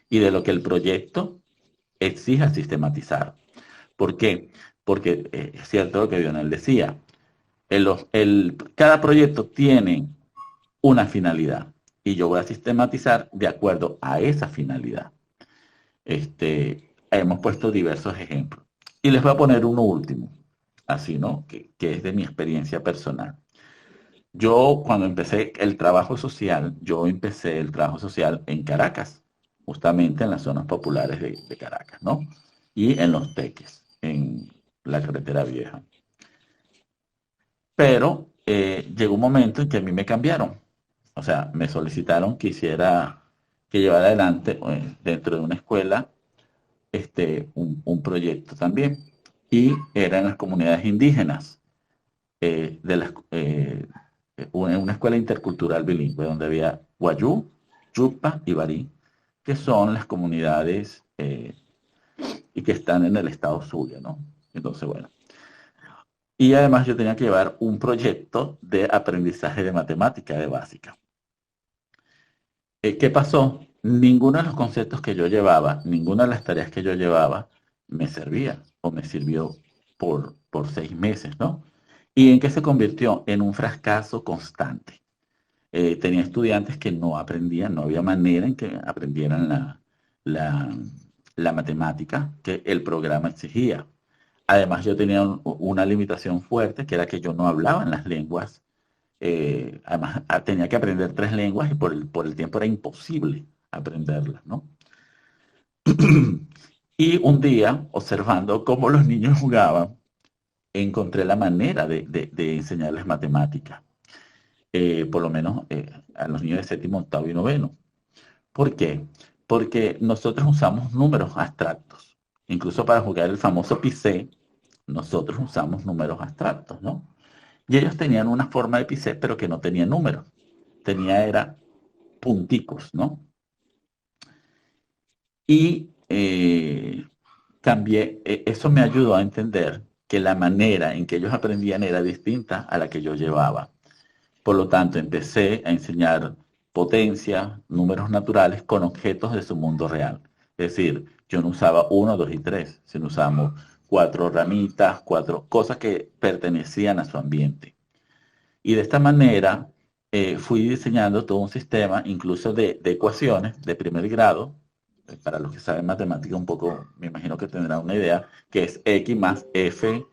y de lo que el proyecto exija sistematizar. ¿Por qué? Porque es cierto lo que Dionel decía. Cada proyecto tiene una finalidad y yo voy a sistematizar de acuerdo a esa finalidad. Hemos puesto diversos ejemplos. Y les voy a poner uno último, así, ¿no? Que es de mi experiencia personal. Yo, cuando empecé el trabajo social, en Caracas, justamente en las zonas populares de Caracas, ¿no? Y en Los Teques, en la carretera vieja. Pero llegó un momento en que a mí me cambiaron. O sea, me solicitaron que llevara adelante dentro de una escuela un proyecto también. Y eran las comunidades indígenas una escuela intercultural bilingüe donde había Wayuu, Yupa y Barí, que son las comunidades y que están en el estado Zulia, ¿no? Entonces, bueno. Y además yo tenía que llevar un proyecto de aprendizaje de matemática de básica. ¿Qué pasó? Ninguno de los conceptos que yo llevaba, ninguna de las tareas que yo llevaba me servía o me sirvió por 6 meses, ¿no? ¿Y en qué se convirtió? En un fracaso constante. Tenía estudiantes que no aprendían, no había manera en que aprendieran la matemática que el programa exigía. Además, yo tenía una limitación fuerte, que era que yo no hablaba en las lenguas. Además, tenía que aprender 3 lenguas y por el tiempo era imposible aprenderlas, ¿no? Y un día, observando cómo los niños jugaban, encontré la manera de enseñarles matemáticas, por lo menos a los niños de 7º, 8º y 9º. ¿Por qué? Porque nosotros usamos números abstractos. Incluso para jugar el famoso pisé, nosotros usamos números abstractos, ¿no? Y ellos tenían una forma de pisé, pero que no tenía números. Era punticos, ¿no? Y eso me ayudó a entender que la manera en que ellos aprendían era distinta a la que yo llevaba. Por lo tanto, empecé a enseñar potencia, números naturales con objetos de su mundo real. Es decir, yo no usaba 1, 2 y 3, sino usamos 4 ramitas, 4 cosas que pertenecían a su ambiente. Y de esta manera fui diseñando todo un sistema, incluso de ecuaciones de primer grado. Para los que saben matemática un poco, me imagino que tendrán una idea, que es x más f,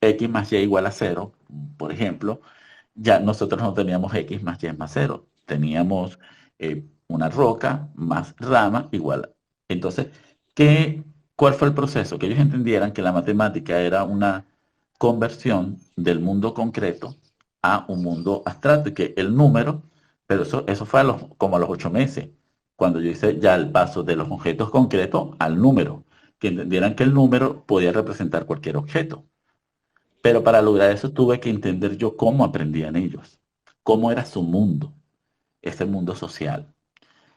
x más y igual a 0, por ejemplo. Ya nosotros no teníamos x más y más 0, teníamos una roca más rama igual. Entonces, ¿cuál fue el proceso? Que ellos entendieran que la matemática era una conversión del mundo concreto a un mundo abstracto, y que el número, pero eso fue como a los 8 meses, cuando yo hice ya el paso de los objetos concretos al número, que entendieran que el número podía representar cualquier objeto. Pero para lograr eso tuve que entender yo cómo aprendían ellos, cómo era su mundo, ese mundo social.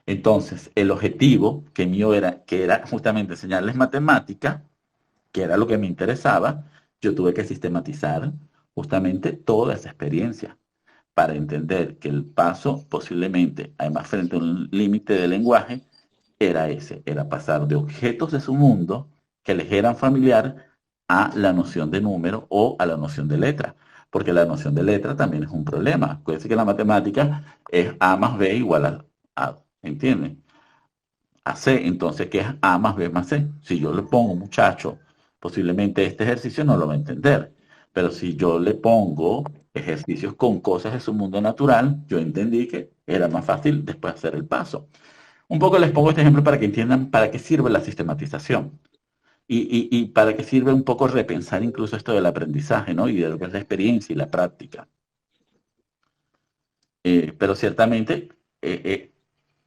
Entonces, el objetivo mío que era justamente enseñarles matemática, que era lo que me interesaba, yo tuve que sistematizar justamente toda esa experiencia para entender que el paso posiblemente, además frente a un límite de lenguaje, era pasar de objetos de su mundo que les eran familiar a la noción de número o a la noción de letra, porque la noción de letra también es un problema. Acuérdense que la matemática es A más B igual a ¿entienden? A C, entonces, ¿qué es A más B más C? Si yo le pongo muchacho, posiblemente este ejercicio no lo va a entender. Pero si yo le pongo ejercicios con cosas de su mundo natural, yo entendí que era más fácil después hacer el paso. Un poco les pongo este ejemplo para que entiendan para qué sirve la sistematización y para qué sirve un poco repensar incluso esto del aprendizaje, ¿no? Y de lo que es la experiencia y la práctica. Pero ciertamente,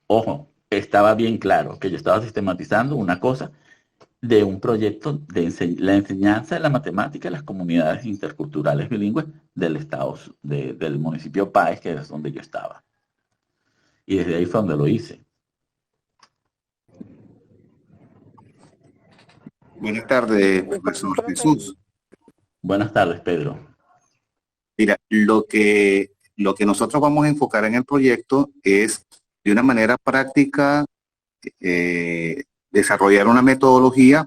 ojo, estaba bien claro que yo estaba sistematizando una cosa de un proyecto de la enseñanza de la matemática en las comunidades interculturales bilingües del estado, del municipio Páez, que es donde yo estaba. Y desde ahí fue donde lo hice. Buenas tardes, profesor Jesús. Buenas tardes, Pedro. Mira, lo que nosotros vamos a enfocar en el proyecto es, de una manera práctica, desarrollar una metodología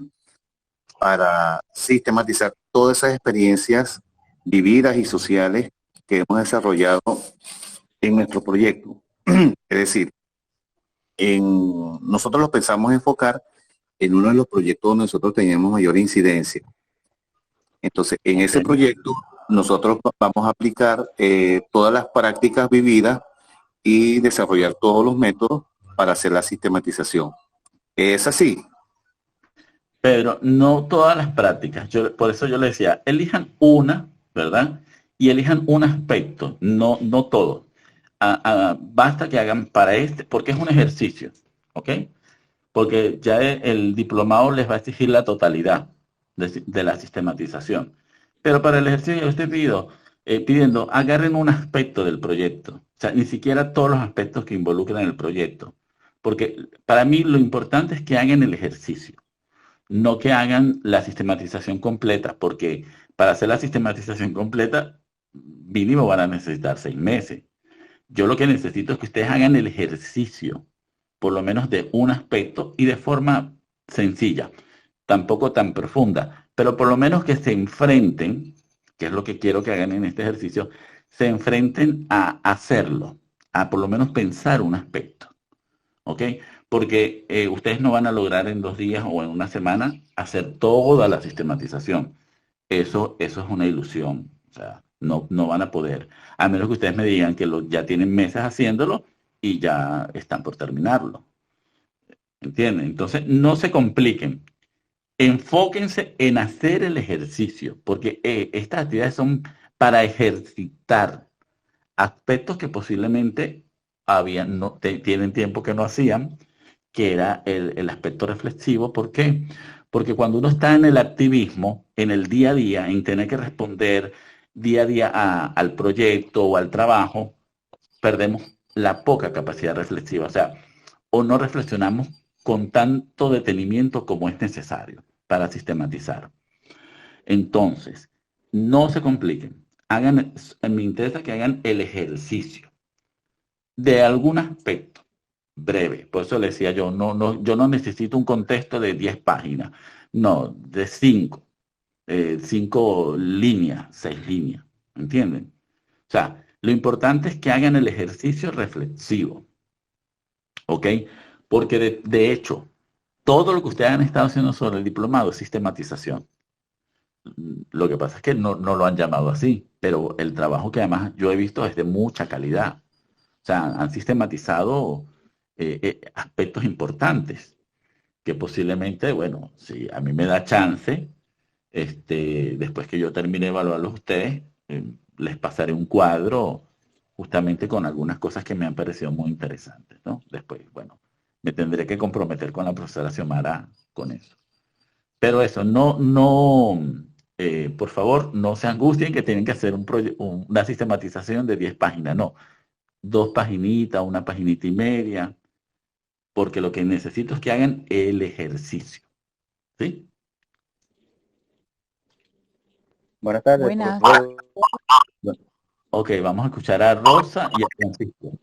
para sistematizar todas esas experiencias vividas y sociales que hemos desarrollado en nuestro proyecto. Es decir, nosotros lo pensamos enfocar en uno de los proyectos donde nosotros teníamos mayor incidencia. Entonces, en ese proyecto, nosotros vamos a aplicar todas las prácticas vividas y desarrollar todos los métodos para hacer la sistematización. ¿Es así? Pedro, no todas las prácticas. Por eso yo le decía, elijan una, ¿verdad? Y elijan un aspecto, no todo. Basta que hagan para porque es un ejercicio, ¿ok? Porque ya el diplomado les va a exigir la totalidad de la sistematización. Pero para el ejercicio yo estoy pidiendo, agarren un aspecto del proyecto. O sea, ni siquiera todos los aspectos que involucran el proyecto. Porque para mí lo importante es que hagan el ejercicio, no que hagan la sistematización completa, porque para hacer la sistematización completa, mínimo van a necesitar 6 meses. Yo lo que necesito es que ustedes hagan el ejercicio, por lo menos de un aspecto y de forma sencilla, tampoco tan profunda, pero por lo menos que se enfrenten, que es lo que quiero que hagan en este ejercicio, se enfrenten a hacerlo, a por lo menos pensar un aspecto, ¿ok? Porque ustedes no van a lograr en 2 días o en una semana hacer toda la sistematización. Eso es una ilusión, o sea, no van a poder, a menos que ustedes me digan que ya tienen meses haciéndolo y ya están por terminarlo. ¿Entienden? Entonces, no se compliquen. Enfóquense en hacer el ejercicio, porque estas actividades son para ejercitar aspectos que posiblemente tienen tiempo que no hacían, que era el aspecto reflexivo. ¿Por qué? Porque cuando uno está en el activismo, en el día a día, en tener que responder día a día al proyecto o al trabajo, perdemos la poca capacidad reflexiva. O sea, o no reflexionamos con tanto detenimiento como es necesario para sistematizar. Entonces, no se compliquen. Me interesa que hagan el ejercicio de algún aspecto breve. Por eso le decía yo no necesito un contexto de 10 páginas. No, de 5 líneas, 6 líneas. ¿Entienden? O sea, lo importante es que hagan el ejercicio reflexivo. ¿Ok? Porque de hecho, todo lo que ustedes han estado haciendo sobre el diplomado es sistematización. Lo que pasa es que no lo han llamado así, pero el trabajo que además yo he visto es de mucha calidad. O sea, han sistematizado aspectos importantes que posiblemente, bueno, si a mí me da chance, después que yo termine de evaluarlos a ustedes, les pasaré un cuadro justamente con algunas cosas que me han parecido muy interesantes, ¿no? Después, bueno, me tendré que comprometer con la profesora Xiomara con eso. Pero eso, por favor, no se angustien que tienen que hacer una sistematización de 10 páginas, no. 2 paginitas, 1 paginita y media, porque lo que necesito es que hagan el ejercicio. ¿Sí? Buenas tardes. Buenas. Ok, vamos a escuchar a Rosa y a Francisco.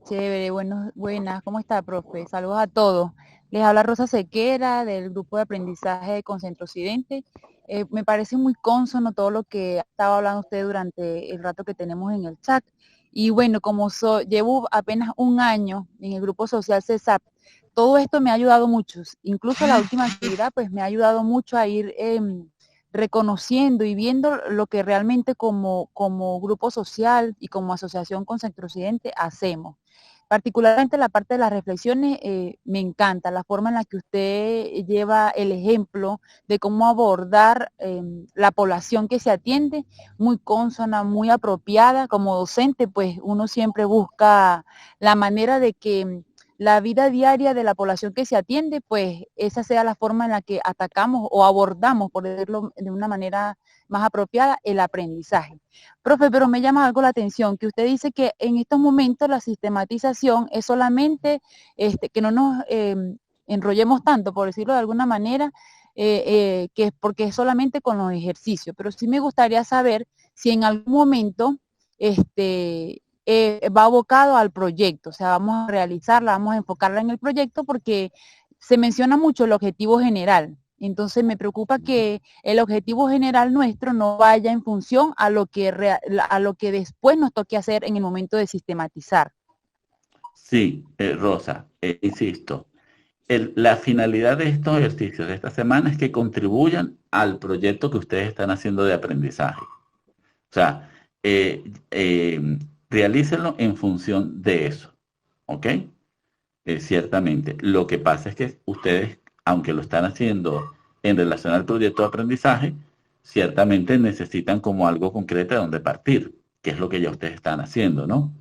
Chévere, buenas. ¿Cómo está, profe? Saludos a todos. Les habla Rosa Sequera del grupo de aprendizaje con Centro Occidente. Me parece muy cónsono todo lo que estaba hablando usted durante el rato que tenemos en el chat. Y bueno, como llevo apenas 1 año en el grupo social CESAP, todo esto me ha ayudado mucho. Incluso la última actividad, pues me ha ayudado mucho a ir reconociendo y viendo lo que realmente como grupo social y como asociación con Centro Occidente hacemos. Particularmente la parte de las reflexiones, me encanta la forma en la que usted lleva el ejemplo de cómo abordar la población que se atiende, muy consona, muy apropiada. Como docente, pues uno siempre busca la manera de que la vida diaria de la población que se atiende, pues esa sea la forma en la que atacamos o abordamos, por decirlo de una manera más apropiada, el aprendizaje. Profe, pero me llama algo la atención, que usted dice que en estos momentos la sistematización es solamente, que no nos enrollemos tanto, por decirlo de alguna manera, que es porque es solamente con los ejercicios, pero sí me gustaría saber si en algún momento va abocado al proyecto, o sea, vamos a realizarla, vamos a enfocarla en el proyecto porque se menciona mucho el objetivo general. Entonces me preocupa que el objetivo general nuestro no vaya en función a lo que después nos toque hacer en el momento de sistematizar. Sí, Rosa, insisto, la finalidad de estos ejercicios de esta semana es que contribuyan al proyecto que ustedes están haciendo de aprendizaje. O sea, realícenlo en función de eso, ¿ok? Ciertamente. Lo que pasa es que ustedes, aunque lo están haciendo en relación al proyecto de aprendizaje, ciertamente necesitan como algo concreto de donde partir, que es lo que ya ustedes están haciendo, ¿no?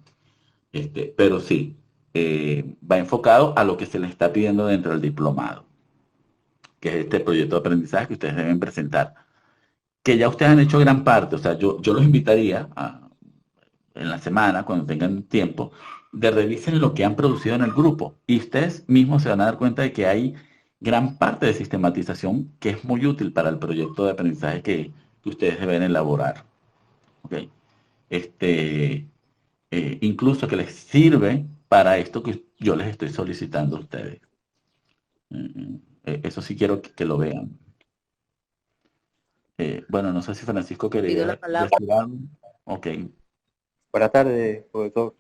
Pero sí, va enfocado a lo que se les está pidiendo dentro del diplomado, que es este proyecto de aprendizaje que ustedes deben presentar, que ya ustedes han hecho gran parte. O sea, yo los invitaría en la semana, cuando tengan tiempo, de revisen lo que han producido en el grupo y ustedes mismos se van a dar cuenta de que hay gran parte de sistematización que es muy útil para el proyecto de aprendizaje que ustedes deben elaborar. ¿Okay? Incluso que les sirve para esto que yo les estoy solicitando a ustedes. Eso sí quiero que lo vean. Bueno, no sé si Francisco quería decir algo. Ok. Buenas tardes, profesor.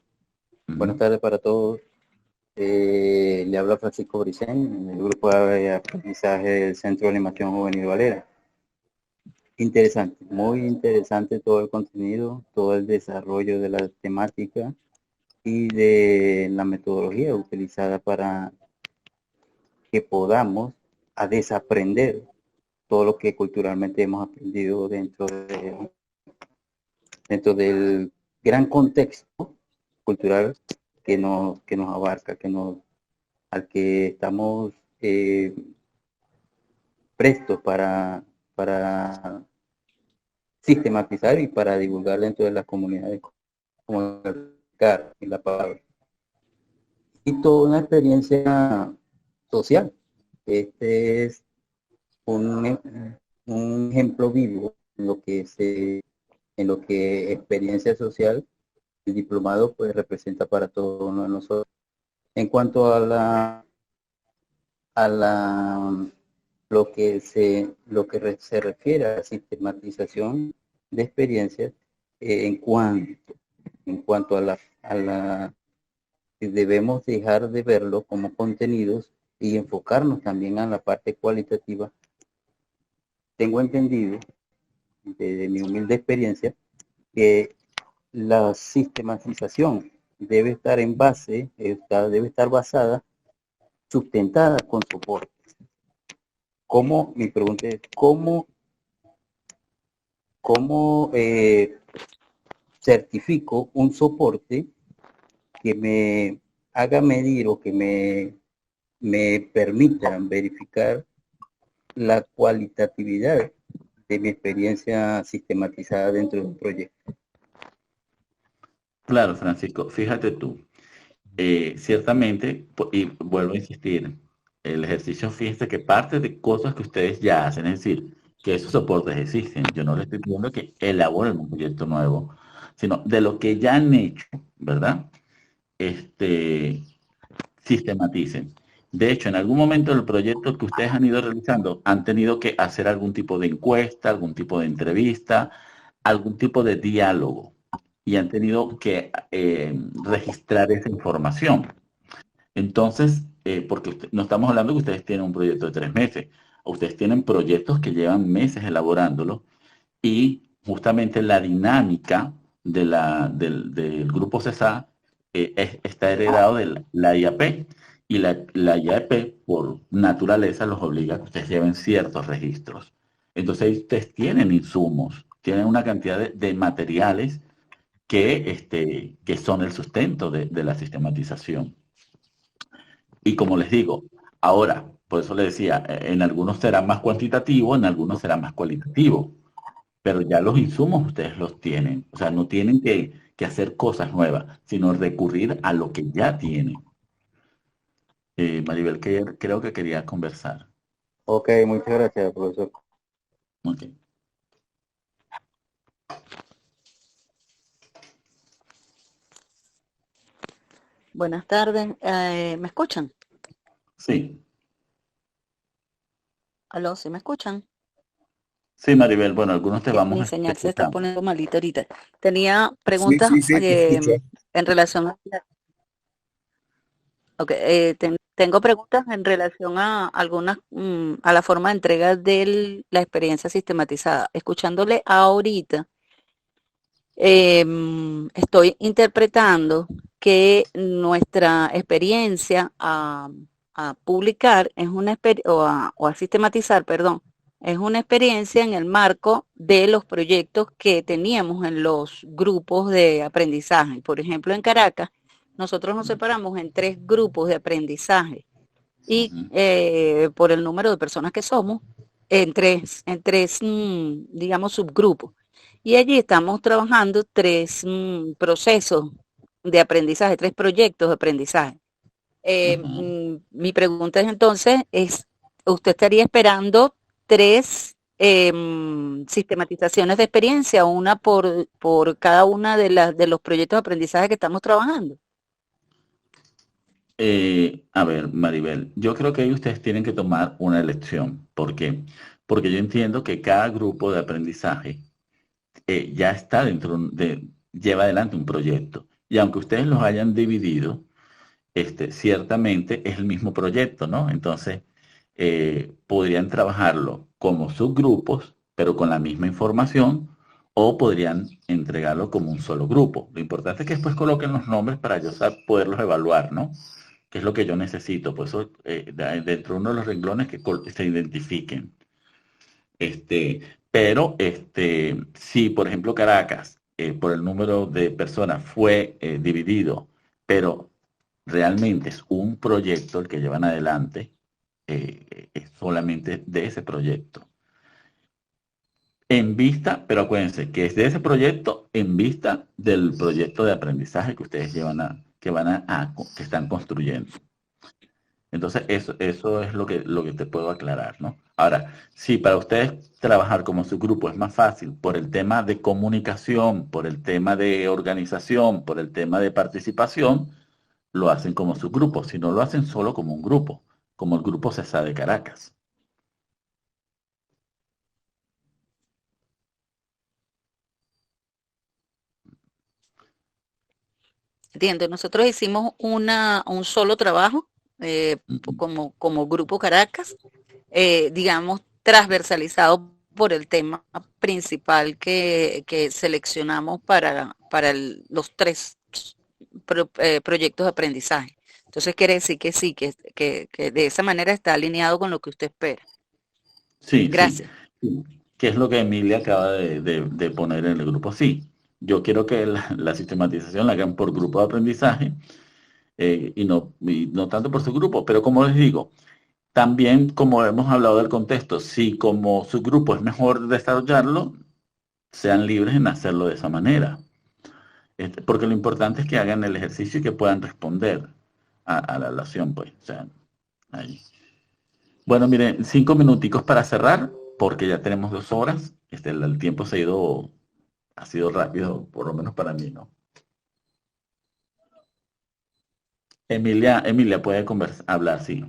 Buenas tardes para todos. Le habla Francisco Bricén, del grupo de aprendizaje del Centro de Animación Juvenil Valera. Interesante, muy interesante todo el contenido, todo el desarrollo de la temática y de la metodología utilizada para que podamos desaprender todo lo que culturalmente hemos aprendido dentro del gran contexto cultural que nos abarca, al que estamos prestos para sistematizar y para divulgar dentro de las comunidades, como la palabra. Y toda una experiencia social. Este es un ejemplo vivo en lo que experiencia social el diplomado pues representa para todos nosotros. En cuanto a lo que se refiere a la sistematización de experiencias, en cuanto a la debemos dejar de verlo como contenidos y enfocarnos también a la parte cualitativa. Tengo entendido, de mi humilde experiencia, que la sistematización debe estar debe estar basada, sustentada con soporte. Mi pregunta es, ¿cómo certifico un soporte que me haga medir o que me permita verificar la cualitatividad de mi experiencia sistematizada dentro de un proyecto? Claro, Francisco, fíjate tú, ciertamente, y vuelvo a insistir, el ejercicio, fíjense que parte de cosas que ustedes ya hacen, es decir, que esos soportes existen. Yo no les estoy pidiendo que elaboren un proyecto nuevo, sino de lo que ya han hecho, ¿verdad? Sistematicen. De hecho, en algún momento del proyecto que ustedes han ido realizando, han tenido que hacer algún tipo de encuesta, algún tipo de entrevista, algún tipo de diálogo, y han tenido que registrar esa información. Entonces, porque no estamos hablando que ustedes tienen un proyecto de 3 meses ustedes tienen proyectos que llevan meses elaborándolo y justamente la dinámica del grupo CESA está heredado de la IAP, y la IAP por naturaleza los obliga a que ustedes lleven ciertos registros. Entonces ustedes tienen insumos, tienen una cantidad de materiales que son el sustento de la sistematización. Y como les digo, ahora, por eso les decía, en algunos será más cuantitativo, en algunos será más cualitativo, pero ya los insumos ustedes los tienen. O sea, no tienen que hacer cosas nuevas, sino recurrir a lo que ya tienen. Maribel, creo que quería conversar. Ok, muchas gracias, profesor. Ok. Buenas tardes. ¿Me escuchan? Sí. ¿Aló? ¿Sí me escuchan? Sí, Maribel. Bueno, algunos te vamos Mi a señal se está escuchar. poniendo malita ahorita. Tenía preguntas te escucho. en relación a... Okay, tengo preguntas en relación a algunas, a la forma de entrega de la experiencia sistematizada. Escuchándole ahorita, estoy interpretando que nuestra experiencia a publicar es una o a sistematizar, perdón, es una experiencia en el marco de los proyectos que teníamos en los grupos de aprendizaje. Por ejemplo, en Caracas, nosotros nos separamos en 3 grupos de aprendizaje y por el número de personas que somos, en tres, digamos, subgrupos. Y allí estamos trabajando 3 procesos de aprendizaje, 3 proyectos de aprendizaje. Mi pregunta es entonces, ¿usted estaría esperando 3 sistematizaciones de experiencia, una por cada una de los proyectos de aprendizaje que estamos trabajando? A ver, Maribel, yo creo que ahí ustedes tienen que tomar una elección. ¿Por qué? Porque yo entiendo que cada grupo de aprendizaje ya está lleva adelante un proyecto. Y aunque ustedes los hayan dividido, ciertamente es el mismo proyecto, ¿no? Entonces, podrían trabajarlo como subgrupos, pero con la misma información, o podrían entregarlo como un solo grupo. Lo importante es que después coloquen los nombres para yo poderlos evaluar, ¿no? Que es lo que yo necesito. Por eso, dentro de uno de los renglones que se identifiquen. Pero si, por ejemplo, Caracas, por el número de personas fue dividido, pero realmente es un proyecto el que llevan adelante, es solamente de ese proyecto. En vista, pero acuérdense que es de ese proyecto en vista del proyecto de aprendizaje que ustedes que están construyendo. Entonces, eso es lo que te puedo aclarar, ¿no? Ahora, si para ustedes trabajar como subgrupo es más fácil por el tema de comunicación, por el tema de organización, por el tema de participación, lo hacen como subgrupo. Si no, lo hacen solo como un grupo, como el grupo CESA de Caracas. Entiendo, nosotros hicimos un solo trabajo como Grupo Caracas, digamos, transversalizado por el tema principal que seleccionamos para los 3 proyectos de aprendizaje. Entonces quiere decir que sí, que de esa manera está alineado con lo que usted espera. Sí, gracias. Sí. ¿Qué es lo que Emilia acaba de poner en el grupo? Sí, yo quiero que la sistematización la hagan por grupo de aprendizaje y no tanto por su grupo, pero como les digo, también como hemos hablado del contexto, si como su grupo es mejor desarrollarlo, sean libres en hacerlo de esa manera. Porque lo importante es que hagan el ejercicio y que puedan responder a la evaluación, pues. O sea, ahí. Bueno, miren, 5 minuticos para cerrar, porque ya tenemos 2 horas. El tiempo ha sido rápido, por lo menos para mí, ¿no? Emilia puede hablar, sí,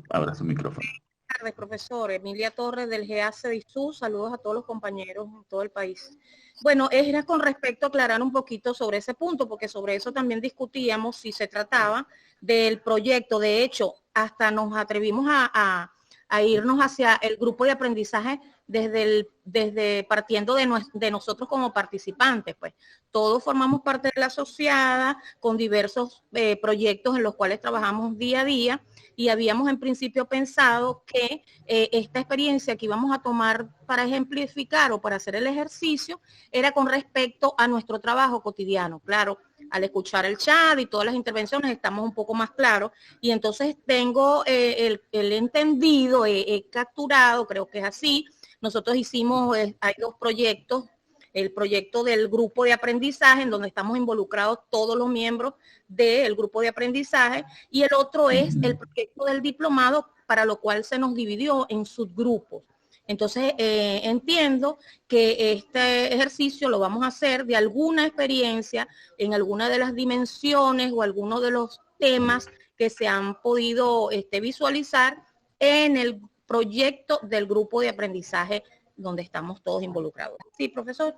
abra su micrófono. Buenas tardes, profesor. Emilia Torres del GAC de ISU. Saludos a todos los compañeros en todo el país. Bueno, era con respecto a aclarar un poquito sobre ese punto, porque sobre eso también discutíamos si se trataba del proyecto. De hecho, hasta nos atrevimos a a irnos hacia el grupo de aprendizaje desde partiendo de nosotros como participantes, pues. Todos formamos parte de la asociada con diversos proyectos en los cuales trabajamos día a día, y habíamos en principio pensado que esta experiencia que íbamos a tomar para ejemplificar o para hacer el ejercicio era con respecto a nuestro trabajo cotidiano. Claro, al escuchar el chat y todas las intervenciones estamos un poco más claros, y entonces tengo el entendido, he capturado, creo que es así. Nosotros hicimos, hay dos proyectos, el proyecto del grupo de aprendizaje, en donde estamos involucrados todos los miembros del grupo de aprendizaje, y el otro es el proyecto del diplomado, para lo cual se nos dividió en subgrupos. Entonces, entiendo que este ejercicio lo vamos a hacer de alguna experiencia en alguna de las dimensiones o alguno de los temas que se han podido visualizar en el proyecto del grupo de aprendizaje donde estamos todos involucrados. Sí, profesor.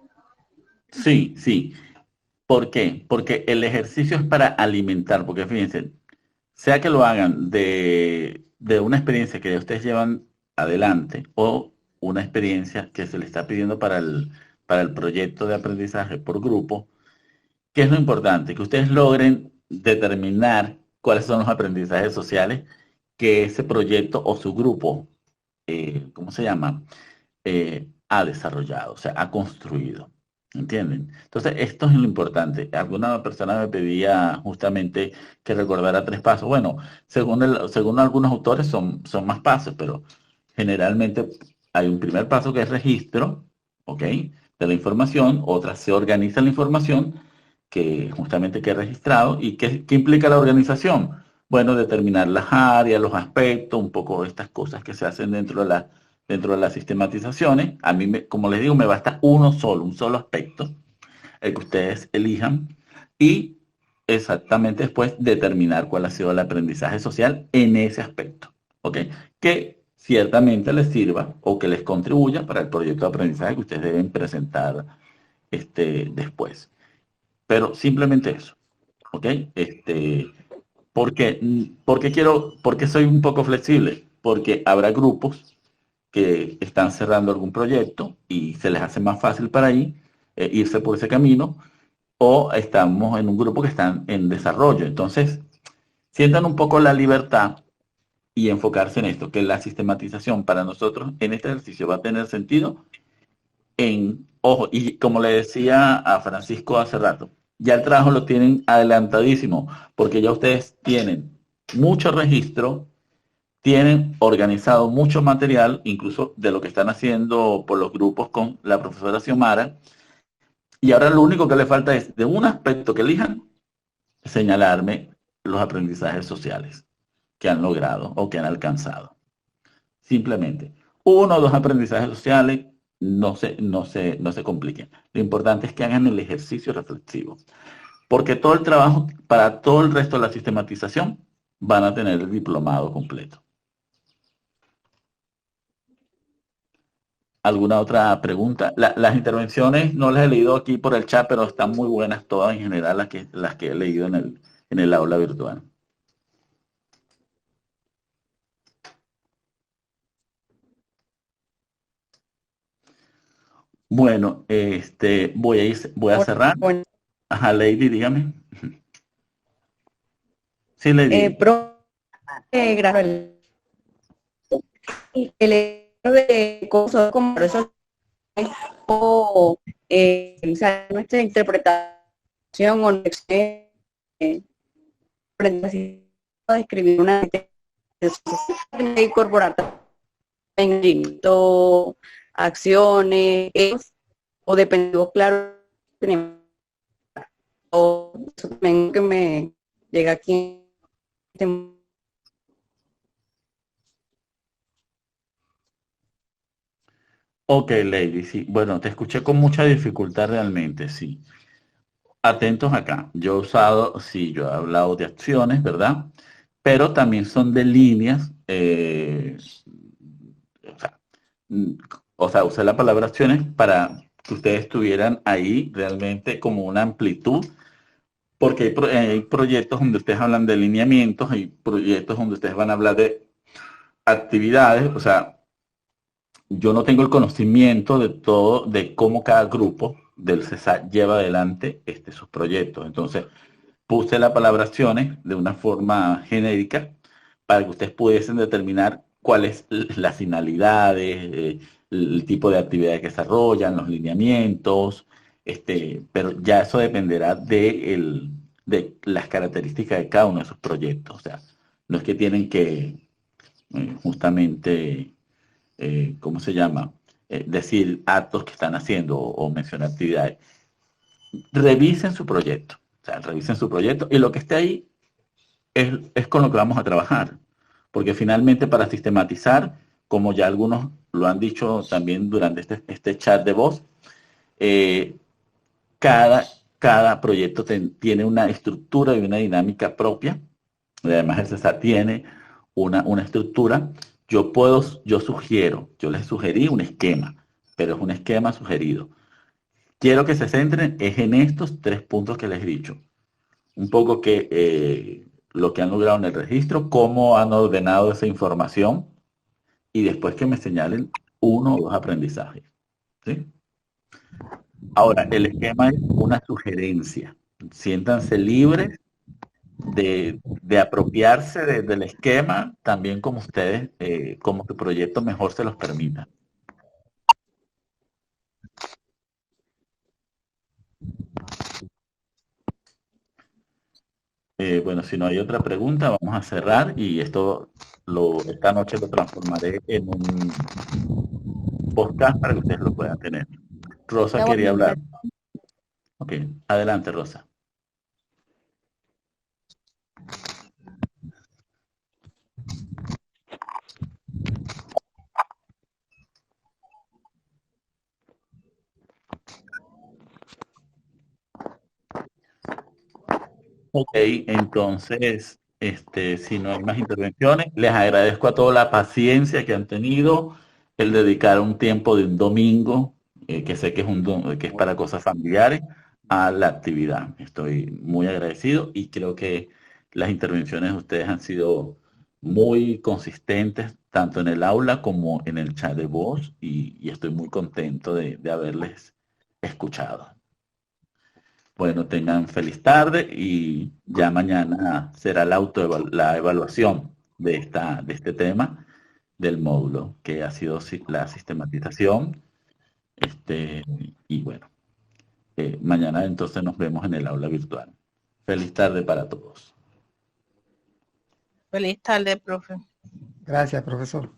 Sí, sí. ¿Por qué? Porque el ejercicio es para alimentar, porque fíjense, sea que lo hagan de una experiencia que ustedes llevan adelante o una experiencia que se le está pidiendo para el proyecto de aprendizaje por grupo, ¿qué es lo importante? Que ustedes logren determinar cuáles son los aprendizajes sociales que ese proyecto o su grupo, ¿cómo se llama? Ha desarrollado, o sea, ha construido. ¿Entienden? Entonces, esto es lo importante. Alguna persona me pedía justamente que recordara 3 pasos. Bueno, según algunos autores son más pasos, pero generalmente hay un primer paso que es registro, ¿ok? De la información. Otra, se organiza la información que justamente que he registrado. ¿Y qué implica la organización? Bueno, determinar las áreas, los aspectos, un poco estas cosas que se hacen dentro de las sistematizaciones. A mí, como les digo, me basta un solo aspecto, el que ustedes elijan, y exactamente después determinar cuál ha sido el aprendizaje social en ese aspecto, ¿ok? Que ciertamente les sirva o que les contribuya para el proyecto de aprendizaje que ustedes deben presentar después. Pero simplemente eso, ¿ok? ¿Por qué soy un poco flexible? Porque habrá grupos que están cerrando algún proyecto y se les hace más fácil para ahí irse por ese camino, o estamos en un grupo que están en desarrollo. Entonces, sientan un poco la libertad y enfocarse en esto, que la sistematización para nosotros en este ejercicio va a tener sentido ojo, y como le decía a Francisco hace rato, ya el trabajo lo tienen adelantadísimo, porque ya ustedes tienen mucho registro, tienen organizado mucho material, incluso de lo que están haciendo por los grupos con la profesora Xiomara, y ahora lo único que le falta es, de un aspecto que elijan, señalarme los aprendizajes sociales que han logrado o que han alcanzado. Simplemente, 1 o 2 aprendizajes sociales, no se compliquen. Lo importante es que hagan el ejercicio reflexivo, porque todo el trabajo, para todo el resto de la sistematización, van a tener el diplomado completo. ¿Alguna otra pregunta? Las intervenciones no las he leído aquí por el chat, pero están muy buenas todas en general las que he leído en el aula virtual. Bueno, voy a cerrar. Ajá, Lady, dígame. Sí, Lady. Gracias. El hecho de cosas como eso o nuestra interpretación o a escribir una incorporar acciones o dependiendo, claro, o eso también que me llega aquí. Ok, Lady, sí. Bueno, te escuché con mucha dificultad realmente, sí. Atentos acá. Yo he hablado de acciones, ¿verdad? Pero también son de líneas. Usé la palabra acciones para que ustedes tuvieran ahí realmente como una amplitud, porque hay proyectos donde ustedes hablan de lineamientos, hay proyectos donde ustedes van a hablar de actividades, o sea, yo no tengo el conocimiento de todo, de cómo cada grupo del CESAC lleva adelante sus proyectos. Entonces, puse la palabra acciones de una forma genérica para que ustedes pudiesen determinar cuáles las finalidades, el tipo de actividades que desarrollan, los lineamientos, pero ya eso dependerá de las características de cada uno de sus proyectos. O sea, no es que tienen que justamente, ¿cómo se llama? Decir actos que están haciendo o mencionar actividades. Revisen su proyecto. O sea, revisen su proyecto y lo que esté ahí es con lo que vamos a trabajar. Porque finalmente para sistematizar, como ya algunos lo han dicho también durante este chat de voz, cada proyecto tiene una estructura y una dinámica propia. Además, el CESAC tiene una estructura. Yo les sugerí un esquema, pero es un esquema sugerido. Quiero que se centren en estos 3 puntos que les he dicho. Un poco lo que han logrado en el registro, cómo han ordenado esa información y después que me señalen 1 o 2 aprendizajes. ¿Sí? Ahora, el esquema es una sugerencia. Siéntanse libres de apropiarse del esquema, también como ustedes, como tu proyecto mejor se los permita. Bueno, si no hay otra pregunta, vamos a cerrar y esta noche lo transformaré en un podcast para que ustedes lo puedan tener. Rosa quería hablar. Ok, adelante, Rosa. Ok, entonces, si no hay más intervenciones, les agradezco a todos la paciencia que han tenido, el dedicar un tiempo de un domingo, que sé que es para cosas familiares, a la actividad. Estoy muy agradecido y creo que las intervenciones de ustedes han sido muy consistentes, tanto en el aula como en el chat de voz, y estoy muy contento de haberles escuchado. Bueno, tengan feliz tarde y ya mañana será la evaluación de este tema del módulo, que ha sido la sistematización. Y bueno, mañana entonces nos vemos en el aula virtual. Feliz tarde para todos. Feliz tarde, profe. Gracias, profesor.